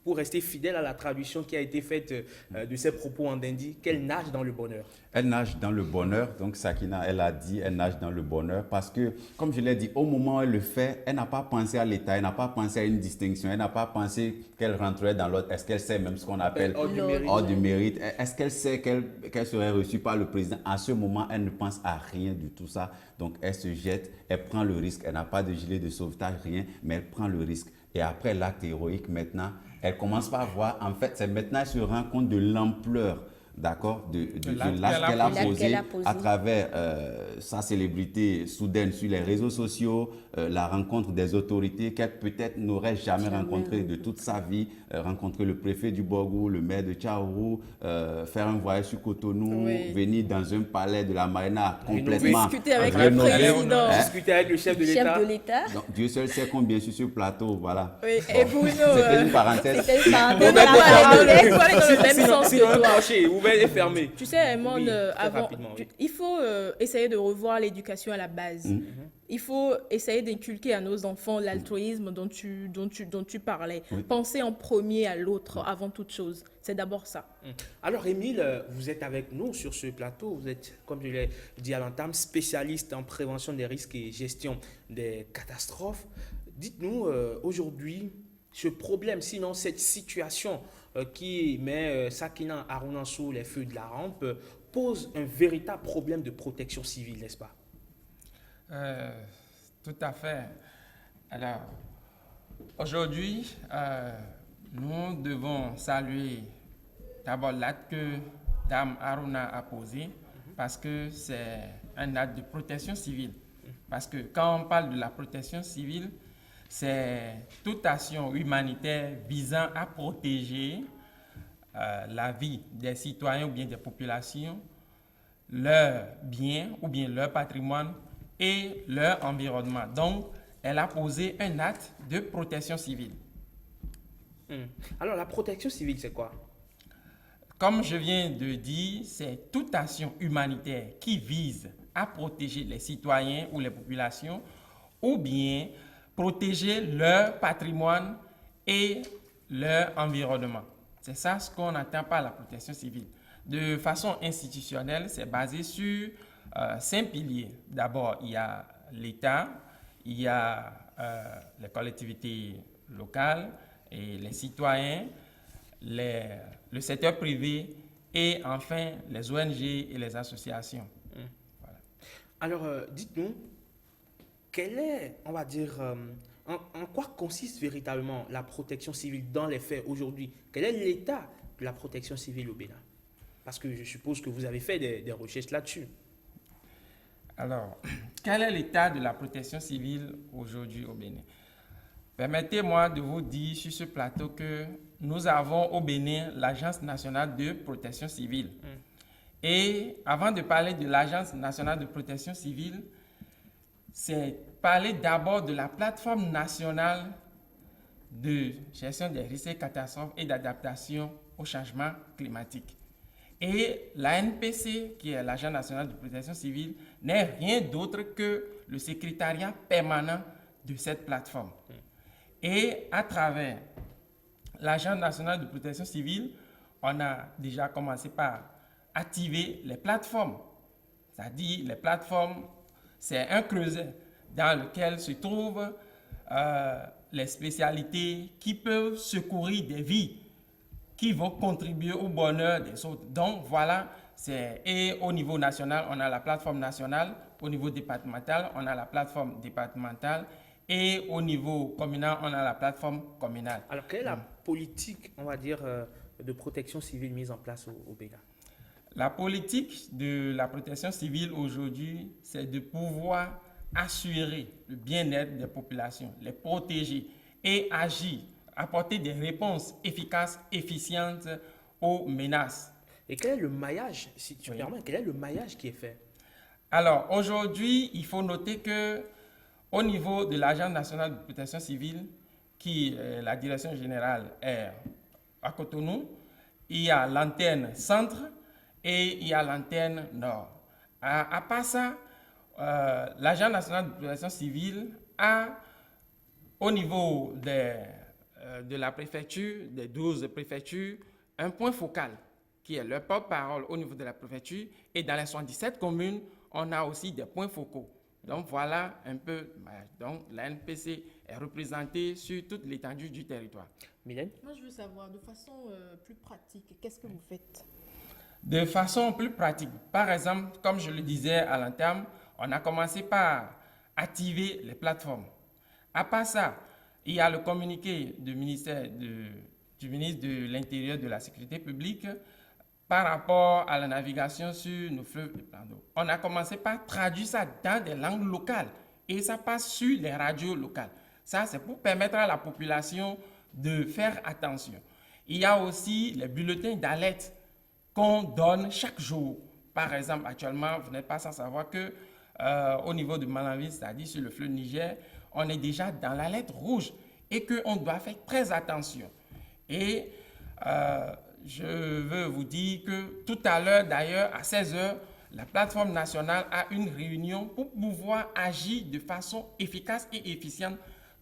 pour rester fidèle à la traduction qui a été faite de ses propos en dindi, qu'elle nage dans le bonheur. Elle nage dans le bonheur, donc Sakina, elle a dit, elle nage dans le bonheur parce que, comme je l'ai dit, au moment où elle le fait, elle n'a pas pensé à l'État, elle n'a pas pensé à une distinction, elle n'a pas pensé qu'elle rentrerait dans l'autre. Est-ce qu'elle sait même ce qu'on appelle hors du mérite? Est-ce qu'elle sait qu'elle serait reçue par le président? À ce moment, elle ne pense à rien de tout ça. Donc, elle se jette, elle prend le risque. Elle n'a pas de gilet de sauvetage, rien, mais elle prend le risque. Et après l'acte héroïque, maintenant, elle commence par voir, en fait, c'est maintenant elle se rend compte de l'ampleur, d'accord, de l'acte qu'elle a posé à travers sa célébrité soudaine sur les réseaux sociaux, la rencontre des autorités qu'elle peut-être n'aurait jamais rencontré de toute sa vie, rencontrer le préfet du Borgou, le maire de Tchaourou, faire un voyage sur Cotonou, venir dans un palais de la Marina complètement discuter avec le président, discuter avec le chef de l'État. Donc, Dieu seul sait combien sur ce plateau, voilà. Oui, et Bruno, c'était une parenthèse. C'était une parenthèse. Il faut aller dans le même sens que toi. Est fermé. Tu sais, Raymond, il faut essayer de revoir l'éducation à la base. Il faut essayer d'inculquer à nos enfants l'altruisme dont tu parlais. Oui. Penser en premier à l'autre avant toute chose. C'est d'abord ça. Alors, Émile, vous êtes avec nous sur ce plateau. Vous êtes, comme je l'ai dit à l'entame, spécialiste en prévention des risques et gestion des catastrophes. Dites-nous, aujourd'hui, ce problème, sinon cette situation qui met Sakina Harouna sous les feux de la rampe, pose un véritable problème de protection civile, n'est-ce pas? Tout à fait. Alors, aujourd'hui, nous devons saluer d'abord l'acte que Dame Harouna a posé, parce que c'est un acte de protection civile. Parce que quand on parle de la protection civile, c'est toute action humanitaire visant à protéger la vie des citoyens ou bien des populations, leurs biens ou bien leur patrimoine et leur environnement. Donc, elle a posé un acte de protection civile. Alors, la protection civile, c'est quoi? Comme je viens de dire, c'est toute action humanitaire qui vise à protéger les citoyens ou les populations ou bien protéger leur patrimoine et leur environnement. C'est ça ce qu'on entend par la protection civile. De façon institutionnelle, c'est basé sur 5 piliers. D'abord, il y a l'État, il y a les collectivités locales et les citoyens, le secteur privé et enfin les ONG et les associations. Voilà. Alors, dites-nous, quelle est, on va dire, en quoi consiste véritablement la protection civile dans les faits aujourd'hui? Quel est l'état de la protection civile au Bénin? Parce que je suppose que vous avez fait des recherches là-dessus. Alors, quel est l'état de la protection civile aujourd'hui au Bénin? Permettez-moi de vous dire sur ce plateau que nous avons au Bénin l'Agence nationale de protection civile. Et avant de parler de l'Agence nationale de protection civile, c'est parler d'abord de la plateforme nationale de gestion des risques et catastrophes et d'adaptation au changement climatique. Et l'ANPC, qui est l'Agence nationale de protection civile, n'est rien d'autre que le secrétariat permanent de cette plateforme. Et à travers l'Agence nationale de protection civile, on a déjà commencé par activer les plateformes. C'est-à-dire, les plateformes, c'est un creuset dans lequel se trouvent les spécialités qui peuvent secourir des vies, qui vont contribuer au bonheur des autres. Donc voilà, et au niveau national, on a la plateforme nationale, au niveau départemental, on a la plateforme départementale, et au niveau communal, on a la plateforme communale. Alors, quelle est la politique, on va dire, de protection civile mise en place au Bénin? La politique de la protection civile aujourd'hui, c'est de pouvoir assurer le bien-être des populations, les protéger et agir, apporter des réponses efficaces, efficientes aux menaces. Et quel est le maillage, si tu permets, quel est le maillage qui est fait? Alors, aujourd'hui, il faut noter que au niveau de l'Agence nationale de protection civile, qui la direction générale est à Cotonou, il y a l'antenne centre et il y a l'antenne nord. À part ça, l'Agence nationale de protection civile a, au niveau de la préfecture, des 12 préfectures, un point focal qui est leur porte-parole au niveau de la préfecture, et dans les 77 communes, on a aussi des points focaux. Donc voilà un peu, donc la NPC est représentée sur toute l'étendue du territoire. Mylène? Moi, je veux savoir, de façon plus pratique, qu'est-ce que vous faites? De façon plus pratique, par exemple, comme je le disais à l'entame, on a commencé par activer les plateformes. À part ça, il y a le communiqué du ministre de l'Intérieur et de la Sécurité publique par rapport à la navigation sur nos fleuves et plans d'eau. On a commencé par traduire ça dans des langues locales et ça passe sur les radios locales. Ça, c'est pour permettre à la population de faire attention. Il y a aussi les bulletins d'alerte qu'on donne chaque jour. Par exemple, actuellement, vous n'êtes pas sans savoir que au niveau de Malanville, c'est-à-dire sur le fleuve Niger, on est déjà dans l'alerte rouge et qu'on doit faire très attention. Et je veux vous dire que tout à l'heure, d'ailleurs, à 16h, la plateforme nationale a une réunion pour pouvoir agir de façon efficace et efficiente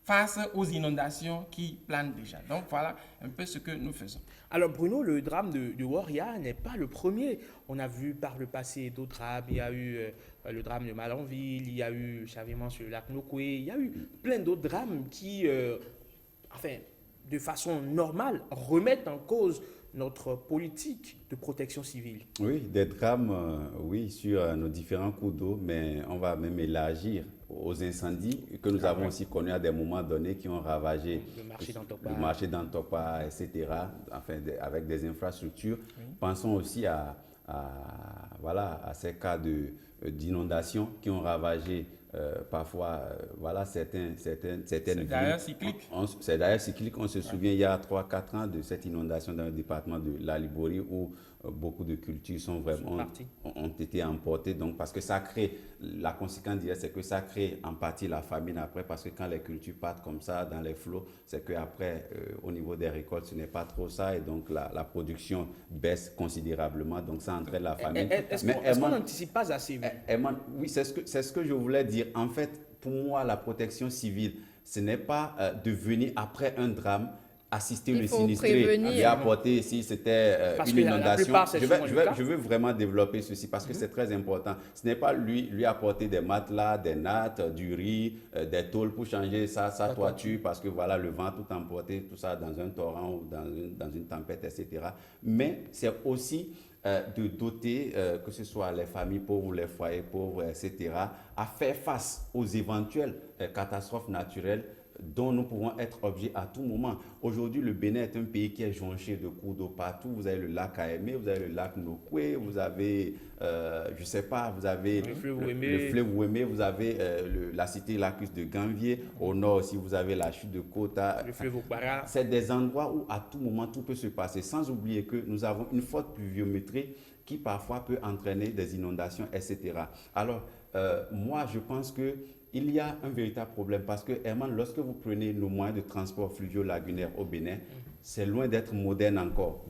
face aux inondations qui planent déjà. Donc voilà un peu ce que nous faisons. Alors Bruno, le drame de Waria n'est pas le premier. On a vu par le passé d'autres drames. Il y a eu le drame de Malanville, il y a eu le chavirement sur le lac Nokoué, il y a eu plein d'autres drames qui, de façon normale, remettent en cause notre politique de protection civile. Oui, des drames, oui, sur nos différents cours d'eau, mais on va même élargir aux incendies que nous avons aussi connus à des moments donnés qui ont ravagé le marché d'Antopa, etc., enfin, avec des infrastructures. Oui. Pensons aussi à ces cas d'inondations qui ont ravagé parfois certaines villes. C'est d'ailleurs cyclique. C'est d'ailleurs cyclique. On se souvient il y a 3-4 ans de cette inondation dans le département de la Liborie où beaucoup de cultures ont été emportées. Donc, parce que ça crée, la conséquence directe, c'est que ça crée en partie la famine après, parce que quand les cultures partent comme ça dans les flots, c'est qu'après, au niveau des récoltes, ce n'est pas trop ça, et donc la production baisse considérablement, donc ça entraîne la famine. Est-ce qu'on n'anticipe pas assez vite? Oui, c'est ce que je voulais dire. En fait, pour moi, la protection civile, ce n'est pas de venir après un drame, assister le sinistré et apporter, si c'était une inondation. Je veux vraiment développer ceci parce que c'est très important. Ce n'est pas lui apporter des matelas, des nattes, du riz, des tôles pour changer sa toiture parce que voilà, le vent tout emporté, tout ça dans un torrent ou dans une tempête, etc. Mais c'est aussi de doter, que ce soit les familles pauvres ou les foyers pauvres, etc., à faire face aux éventuelles catastrophes naturelles dont nous pouvons être objets à tout moment. Aujourd'hui, le Bénin est un pays qui est jonché de cours d'eau partout. Vous avez le lac Aémé, vous avez le lac Nokoué, vous avez, vous avez le fleuve Ouémé, vous avez la cité lacustre de Ganvier. Au nord aussi, vous avez la chute de Kota. Le fleuve Okpara. C'est des endroits où à tout moment, tout peut se passer. Sans oublier que nous avons une forte pluviométrie qui parfois peut entraîner des inondations, etc. Alors, moi, je pense que il y a un véritable problème parce que, Herman, lorsque vous prenez nos moyens de transport fluvio-lagunaire au Bénin, c'est loin d'être moderne encore.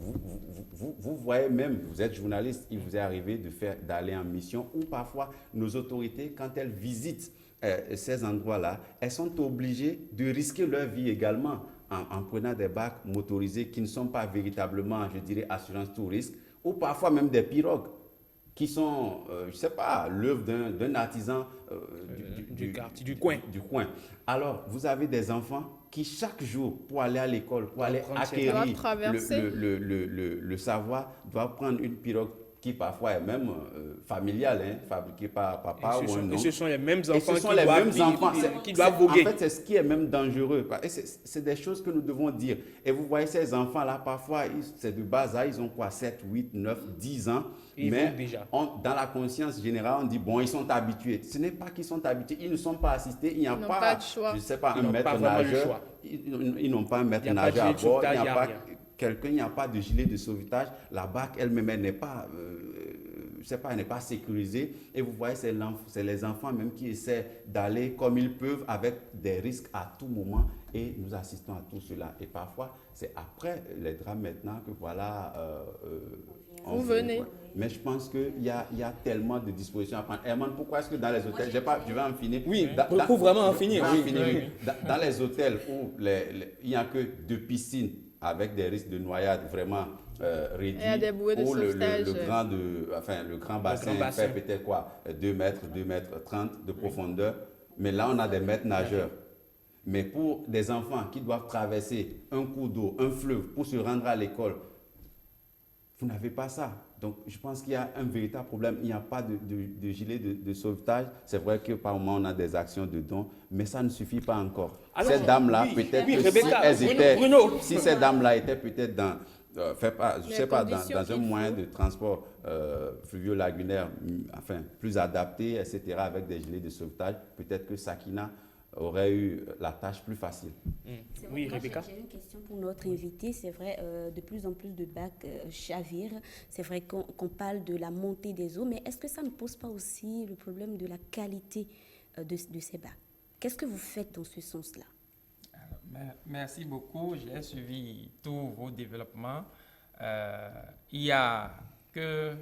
Vous voyez même, vous êtes journaliste, il vous est arrivé d'aller en mission ou parfois nos autorités, quand elles visitent ces endroits-là, elles sont obligées de risquer leur vie également en prenant des bacs motorisés qui ne sont pas véritablement, je dirais, assurance tout risque ou parfois même des pirogues qui sont, je ne sais pas, l'œuvre d'un artisan du coin. Alors, vous avez des enfants qui, chaque jour, pour aller à l'école, pour aller acquérir le savoir, doivent prendre une pirogue qui parfois est même familiale, fabriquée par papa ou un oncle. Et ce sont les mêmes enfants qui doivent voguer. En fait, c'est ce qui est même dangereux. C'est des choses que nous devons dire. Et vous voyez ces enfants-là, parfois, c'est de bas âge, ils ont quoi, 7, 8, 9, 10 ans. Mais dans la conscience générale, on dit, bon, ils sont habitués. Ce n'est pas qu'ils sont habitués, ils ne sont pas assistés. Il n'y a pas, je ne sais pas, un maître nageur. Ils n'ont pas un maître nageur à bord. Il n'y a pas quelqu'un, il n'y a pas de gilet de sauvetage. La barque elle-même, elle n'est pas, elle n'est pas sécurisée. Et vous voyez, c'est les enfants même qui essaient d'aller comme ils peuvent avec des risques à tout moment. Et nous assistons à tout cela. Et parfois, c'est après les drames maintenant que voilà... vous venez. Mais je pense qu'il y a tellement de dispositions à prendre. Herman, pourquoi est-ce que dans les hôtels, je vais en finir. Oui, pour vraiment en finir. Dans les hôtels où il n'y a que 2 piscines avec des risques de noyade vraiment réduits, où le grand bassin fait peut-être quoi, 2 mètres 30 de profondeur. Mais là, on a des maîtres nageurs. Mais pour des enfants qui doivent traverser un cours d'eau, un fleuve pour se rendre à l'école, vous n'avez pas ça. Donc, je pense qu'il y a un véritable problème. Il n'y a pas de gilet de sauvetage. C'est vrai que par moment, on a des actions de dons, mais ça ne suffit pas encore. Ces dames-là, peut-être que si ces dames-là étaient peut-être dans, dans un moyen de transport fluvio-lagunaire, enfin, plus adapté, etc., avec des gilets de sauvetage, peut-être que Sakina aurait eu la tâche plus facile. Oui, Rebecca. J'ai une question pour notre invité. C'est vrai, de plus en plus de bacs chavirent. C'est vrai qu'on parle de la montée des eaux, mais est-ce que ça ne pose pas aussi le problème de la qualité de ces bacs? Qu'est-ce que vous faites dans ce sens-là? Merci beaucoup. J'ai suivi tous vos développements. Il y a que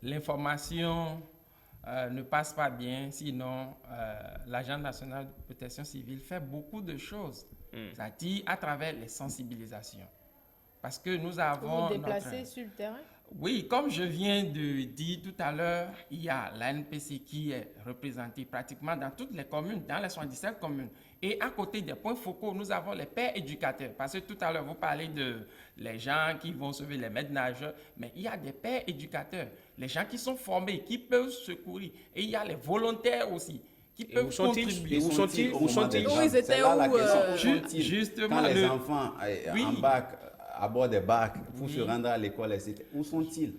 l'information ne passe pas bien, sinon l'Agence nationale de protection civile fait beaucoup de choses, c'est-à-dire à travers les sensibilisations. Parce que nous avons... Vous déplacez sur le terrain? Oui, comme je viens de dire tout à l'heure, il y a l'ANPC qui est représentée pratiquement dans toutes les communes, dans les 77 communes. Et à côté des points focaux, nous avons les pères éducateurs. Parce que tout à l'heure, vous parlez de les gens qui vont sauver les maîtres nageurs, mais il y a des pères éducateurs, les gens qui sont formés, qui peuvent secourir. Et il y a les volontaires aussi, qui peuvent contribuer. Où sont-ils? Oui, ils étaient où Justement, quand les enfants embarquent à bord des bacs pour se rendre à l'école, etc. Où sont-ils?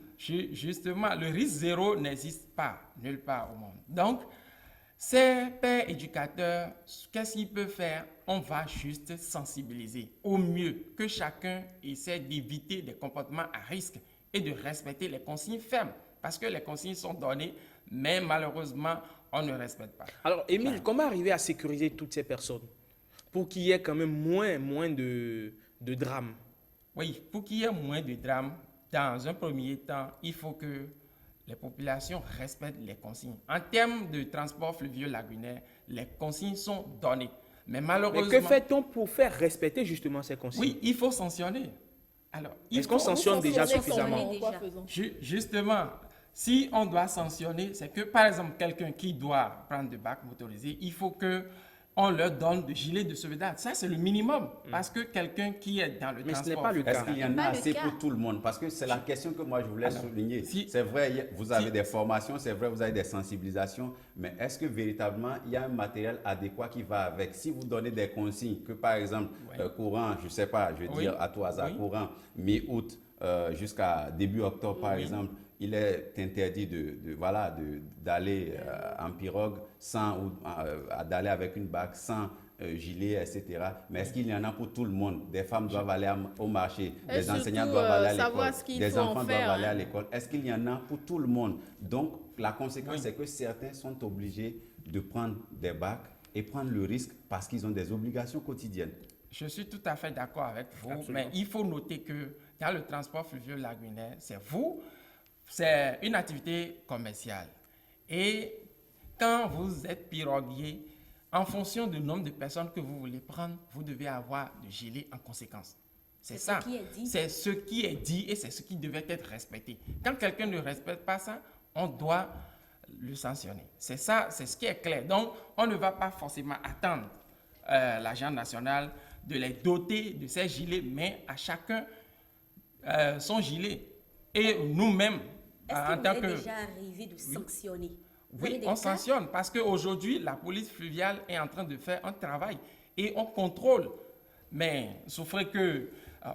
Justement, le risque zéro n'existe pas nulle part au monde. Donc, ces pères éducateurs, qu'est-ce qu'ils peuvent faire? On va juste sensibiliser au mieux, que chacun essaie d'éviter des comportements à risque et de respecter les consignes fermes. Parce que les consignes sont données, mais malheureusement, on ne respecte pas. Alors, Émile, comment arriver à sécuriser toutes ces personnes pour qu'il y ait quand même moins de drames? Oui, pour qu'il y ait moins de drames, dans un premier temps, il faut que les populations respectent les consignes. En termes de transport fluvial lagunaire, les consignes sont données. Mais malheureusement... Mais que fait-on pour faire respecter justement ces consignes? Oui, il faut sanctionner. Alors, est-ce qu'on sanctionne déjà suffisamment? Justement, si on doit sanctionner, c'est que, par exemple, quelqu'un qui doit prendre des bacs motorisés, il faut que on leur donne de gilets de sauvetage. Ça, c'est le minimum. Parce que quelqu'un qui est dans le transport... ce n'est pas le cas. Est-ce qu'il y en a assez pour tout le monde? Parce que c'est la question que moi, je voulais souligner. C'est vrai, vous avez des formations, c'est vrai, vous avez des sensibilisations, mais est-ce que véritablement, il y a un matériel adéquat qui va avec? Si vous donnez des consignes, que par exemple, courant, je ne sais pas, je vais dire à tout hasard, courant mi-août jusqu'à début octobre, par exemple, il est interdit d'aller en pirogue ou d'aller avec une bague sans gilet, etc. Mais est-ce qu'il y en a pour tout le monde? Des femmes doivent aller au marché, des enseignants doivent aller à l'école, des enfants doivent aller à l'école. Est-ce qu'il y en a pour tout le monde? Donc, la conséquence, c'est que certains sont obligés de prendre des bacs et prendre le risque parce qu'ils ont des obligations quotidiennes. Je suis tout à fait d'accord avec vous, mais il faut noter que dans le transport fluvial lagunaire, c'est une activité commerciale. Et quand vous êtes piroguier, en fonction du nombre de personnes que vous voulez prendre, vous devez avoir de gilet en conséquence. C'est ça. C'est ce qui est dit et c'est ce qui devait être respecté. Quand quelqu'un ne respecte pas ça, on doit le sanctionner. C'est ça, c'est ce qui est clair. Donc, on ne va pas forcément attendre l'Agence nationale de les doter de ces gilets, mais à chacun son gilet. Et nous-mêmes, en tant que... Est-ce que vous êtes déjà arrivé de sanctionner? Oui, on sanctionne parce qu'aujourd'hui, la police fluviale est en train de faire un travail et on contrôle. Mais souffrez que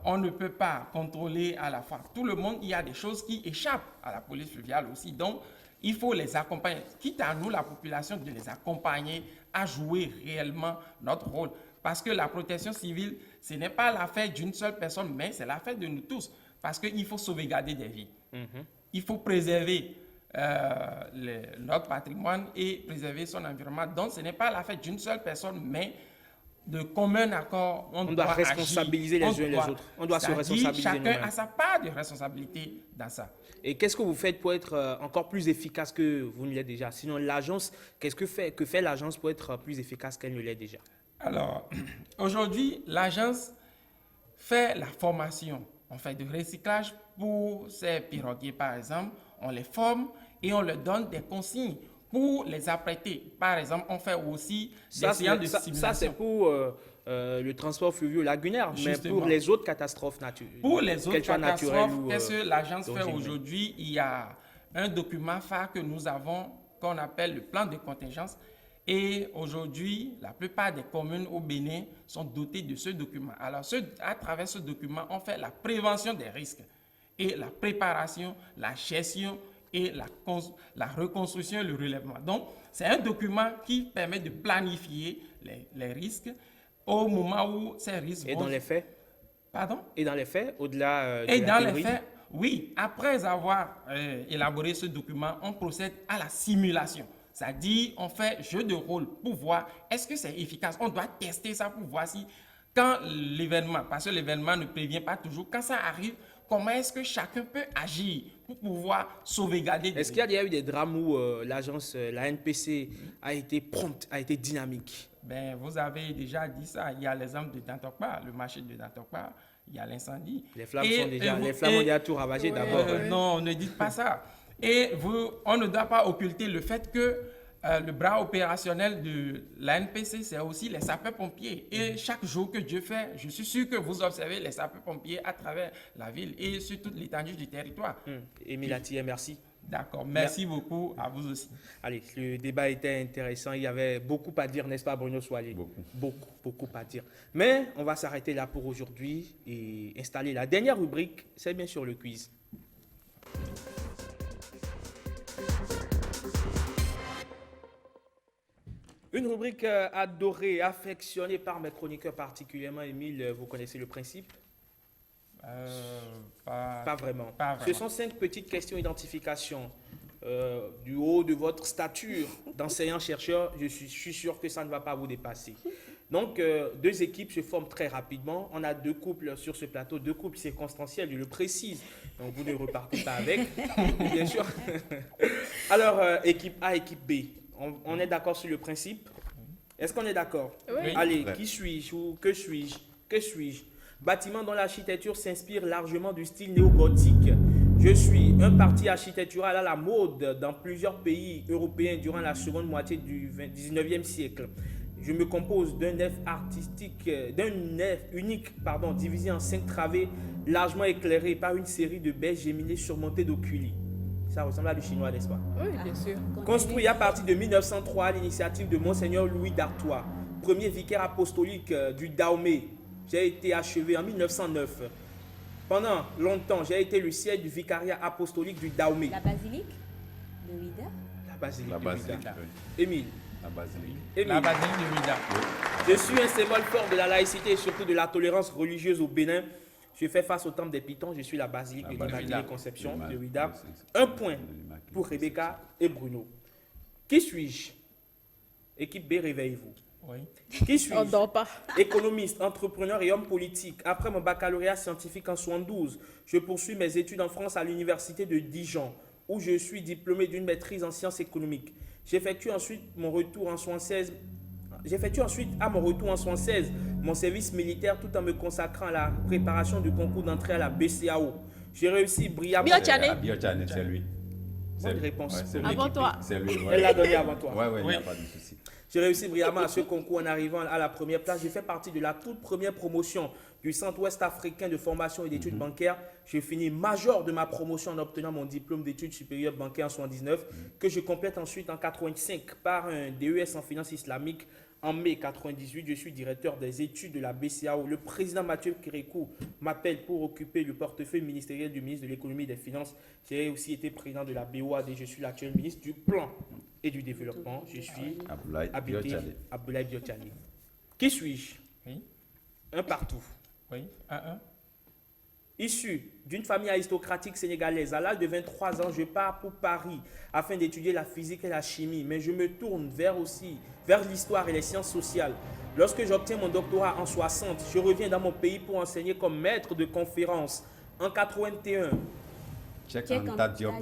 on ne peut pas contrôler à la fois tout le monde. Il y a des choses qui échappent à la police fluviale aussi. Donc, il faut les accompagner. Quitte à nous, la population, de les accompagner à jouer réellement notre rôle. Parce que la protection civile, ce n'est pas l'affaire d'une seule personne, mais c'est l'affaire de nous tous. Parce qu'il faut sauvegarder des vies. Il faut préserver notre patrimoine et préserver son environnement. Donc, ce n'est pas l'affaire d'une seule personne, mais de commun accord, on doit responsabiliser les uns les autres. On doit se responsabiliser nous-mêmes. Chacun a sa part de responsabilité dans ça. Et qu'est-ce que vous faites pour être encore plus efficace que vous ne l'êtes déjà? Sinon, l'agence, qu'est-ce que fait l'agence pour être plus efficace qu'elle ne l'est déjà? Alors, aujourd'hui, l'agence fait la formation. On fait du recyclage pour ces piroguiers, par exemple. On les forme et on leur donne des consignes pour les apprêter. Par exemple, on fait aussi des séances de simulation. Ça, c'est pour le transport fluvial lagunaire, mais pour les autres catastrophes naturelles. Pour les autres catastrophes, qu'est-ce que l'agence fait aujourd'hui? Il y a un document phare que nous avons, qu'on appelle le plan de contingence. Et aujourd'hui, la plupart des communes au Bénin sont dotées de ce document. Alors, à travers ce document, on fait la prévention des risques et la préparation, la gestion et la reconstruction et le relèvement. Donc, c'est un document qui permet de planifier les risques au moment où ces risques vont... Et dans les faits? Pardon? Et dans les faits, au-delà de la théorie? Les faits, oui. Après avoir élaboré ce document, on procède à la simulation. C'est-à-dire, on fait jeu de rôle pour voir est-ce que c'est efficace. On doit tester ça pour voir si, quand l'événement, parce que l'événement ne prévient pas toujours, quand ça arrive, comment est-ce que chacun peut agir pour pouvoir sauvegarder. Est-ce qu'il y a déjà eu des drames où l'agence, la NPC a été prompte, a été dynamique? Ben, vous avez déjà dit ça. Il y a l'exemple de Dantokpa, le marché de Dantokpa. Il y a l'incendie. Les flammes ont déjà tout ravagé d'abord. Non, ne dites pas ça. Et on ne doit pas occulter le fait que le bras opérationnel de la NPC, c'est aussi les sapeurs-pompiers. Et chaque jour que Dieu fait, je suis sûr que vous observez les sapeurs-pompiers à travers la ville et sur toute l'étendue du territoire. Émile Attier, merci. D'accord, merci beaucoup à vous aussi. Allez, le débat était intéressant. Il y avait beaucoup à dire, n'est-ce pas, Bruno Soalé? Beaucoup à dire. Mais on va s'arrêter là pour aujourd'hui et installer la dernière rubrique, c'est bien sûr le quiz. Une rubrique adorée, affectionnée par mes chroniqueurs particulièrement. Émile, vous connaissez le principe? Pas vraiment. Ce sont 5 petites questions d'identification. Du haut de votre stature d'enseignant-chercheur, je suis sûr que ça ne va pas vous dépasser. Donc, 2 équipes se forment très rapidement. On a 2 couples sur ce plateau, 2 couples circonstanciels, je le précise. Donc, vous ne repartez pas avec, bien sûr. Alors, équipe A, équipe B. On est d'accord sur le principe? Est-ce qu'on est d'accord? Oui. Allez, qui suis-je ou que suis-je? Que suis-je? Bâtiment dont l'architecture s'inspire largement du style néo-gothique. Je suis un parti architectural à la mode dans plusieurs pays européens durant la seconde moitié du 19e siècle. Je me compose d'un nef unique, divisé en 5 travées, largement éclairées par une série de baies géminées surmontées d'oculi. Ça ressemble à du chinois, n'est-ce pas? Oui, bien sûr. Construit à partir de 1903 à l'initiative de Monseigneur Louis d'Artois, premier vicaire apostolique du Dahomey. J'ai été achevé en 1909. Pendant longtemps, j'ai été le siège du vicariat apostolique du Dahomey. La basilique de Ouida? La basilique de Ouida. Oui. Émile. La basilique. La basilique de Ouida. Je suis un symbole fort de la laïcité et surtout de la tolérance religieuse au Bénin. Je fais face au temple des Pitons. Je suis la basilique de l'Immaculée Conception de Ouida. 1 point pour Rebecca et Bruno. Qui suis-je? Équipe B, réveillez-vous. Oui. Qui suis-je? On dort pas. Économiste, entrepreneur et homme politique. Après mon baccalauréat scientifique en 1972, je poursuis mes études en France à l'université de Dijon, où je suis diplômé d'une maîtrise en sciences économiques. J'effectue ensuite à mon retour en 1976 mon service militaire tout en me consacrant à la préparation du concours d'entrée à la BCAO. J'ai réussi brillamment. Biotchane, c'est lui. Bonne réponse. Ouais, avant toi. C'est lui. Elle l'a donné avant toi. Oui, il n'y a pas de souci. J'ai réussi brillamment à ce concours en arrivant à la première place. J'ai fait partie de la toute première promotion du Centre ouest africain de formation et d'études bancaires. J'ai fini major de ma promotion en obtenant mon diplôme d'études supérieures bancaires en 1979, que je complète ensuite en 1985 par un DES en finance islamique. En mai 1998, je suis directeur des études de la BCAO. Le président Mathieu Kérékou m'appelle pour occuper le portefeuille ministériel du ministre de l'économie et des finances. J'ai aussi été président de la BOAD et je suis l'actuel ministre du plan et du développement. Je suis Abdoulaye Biotchane. Qui suis-je? Oui. Un partout. Oui, un. Issu d'une famille aristocratique sénégalaise, à l'âge de 23 ans, je pars pour Paris afin d'étudier la physique et la chimie, mais je me tourne vers l'histoire et les sciences sociales. Lorsque j'obtiens mon doctorat en 60, je reviens dans mon pays pour enseigner comme maître de conférence. En 81, Cheikh Anta Diop.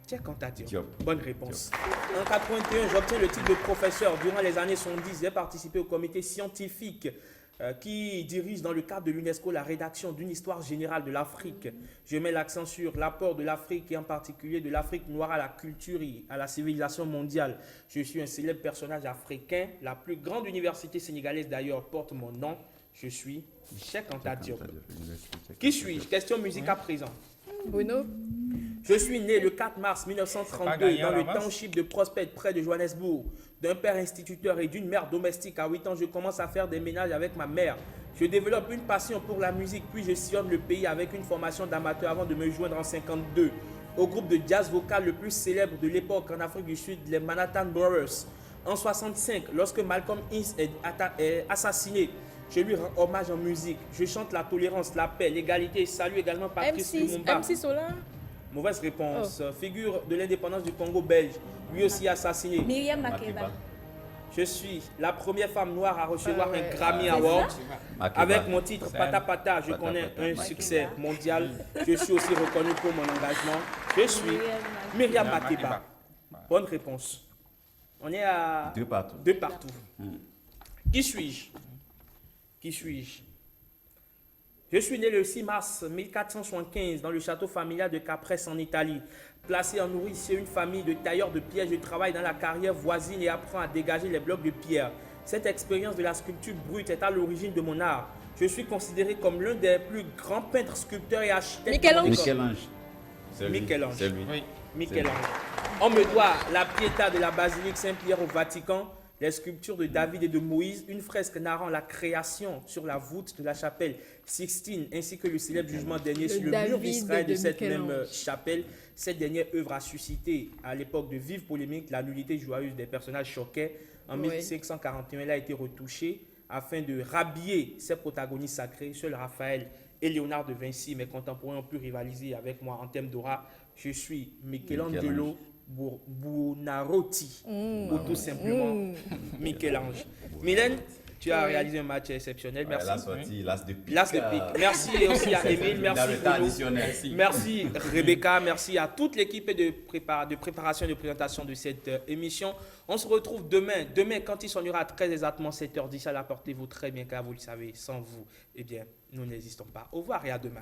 Cheikh Anta Diop. Bonne réponse. En 81, j'obtiens le titre de professeur. Durant les années 70, j'ai participé au comité scientifique qui dirige dans le cadre de l'UNESCO la rédaction d'une histoire générale de l'Afrique. Je mets l'accent sur l'apport de l'Afrique et en particulier de l'Afrique noire à la culture et à la civilisation mondiale. Je suis un célèbre personnage africain. La plus grande université sénégalaise d'ailleurs porte mon nom. Je suis Cheikh Anta Diop. Qui suis-je? Question musique à présent. Bruno. Je suis né le 4 mars 1932 dans le township de Prospect, près de Johannesburg. D'un père instituteur et d'une mère domestique, à 8 ans, je commence à faire des ménages avec ma mère. Je développe une passion pour la musique, puis je sillonne le pays avec une formation d'amateur avant de me joindre en 1952 au groupe de jazz vocal le plus célèbre de l'époque en Afrique du Sud, les Manhattan Brothers. En 1965, lorsque Malcolm X est assassiné, je lui rends hommage en musique. Je chante la tolérance, la paix, l'égalité et salue également Patrice Lumumba. MC Solar. Mauvaise réponse. Figure de l'indépendance du Congo belge, lui aussi assassiné. Myriam Makeba. Je suis la première femme noire à recevoir un Grammy c'est Award ça. avec mon titre C'est Pata Pata. Je Pata connais Pata. un succès mondial. Je suis aussi reconnu pour mon engagement. Je suis Myriam Makeba. Bonne réponse. On est à 2 partout. 2 partout. Qui suis-je? Qui suis-je? Je suis né le 6 mars 1475 dans le château familial de Caprès en Italie. Placé en nourrice chez une famille de tailleurs de pierre, je travaille dans la carrière voisine et apprends à dégager les blocs de pierre. Cette expérience de la sculpture brute est à l'origine de mon art. Je suis considéré comme l'un des plus grands peintres, sculpteurs et architectes. Michel-Ange. C'est lui. Michel-Ange. C'est lui. Oui. Michel-Ange. On me doit la Pietà de la basilique Saint-Pierre au Vatican, les sculptures de David et de Moïse, une fresque narrant la création sur la voûte de la chapelle Sixtine, ainsi que le célèbre jugement dernier sur le mur d'Israël de cette même chapelle. Cette dernière œuvre a suscité, à l'époque de vives polémiques, la nullité joyeuse des personnages choqués. En 1541, elle a été retouchée afin de rhabiller ses protagonistes sacrés. Seuls Raphaël et Léonard de Vinci, mes contemporains, ont pu rivaliser avec moi en termes d'aura. Je suis Michelangelo Buonarroti, ou tout simplement Michel-Ange. Mylène, tu as réalisé un match exceptionnel. Merci. La sortie, l'as de pique. L'as de pique. Merci aussi à Émile, merci Dans le temps Bruno. additionnel. Merci Rebecca, merci à toute l'équipe de préparation et de présentation de cette émission. On se retrouve demain. Demain, quand il sonnera très exactement 7h10, à la portez-vous très bien, car vous le savez, sans vous, eh bien, nous n'existons pas. Au revoir et à demain.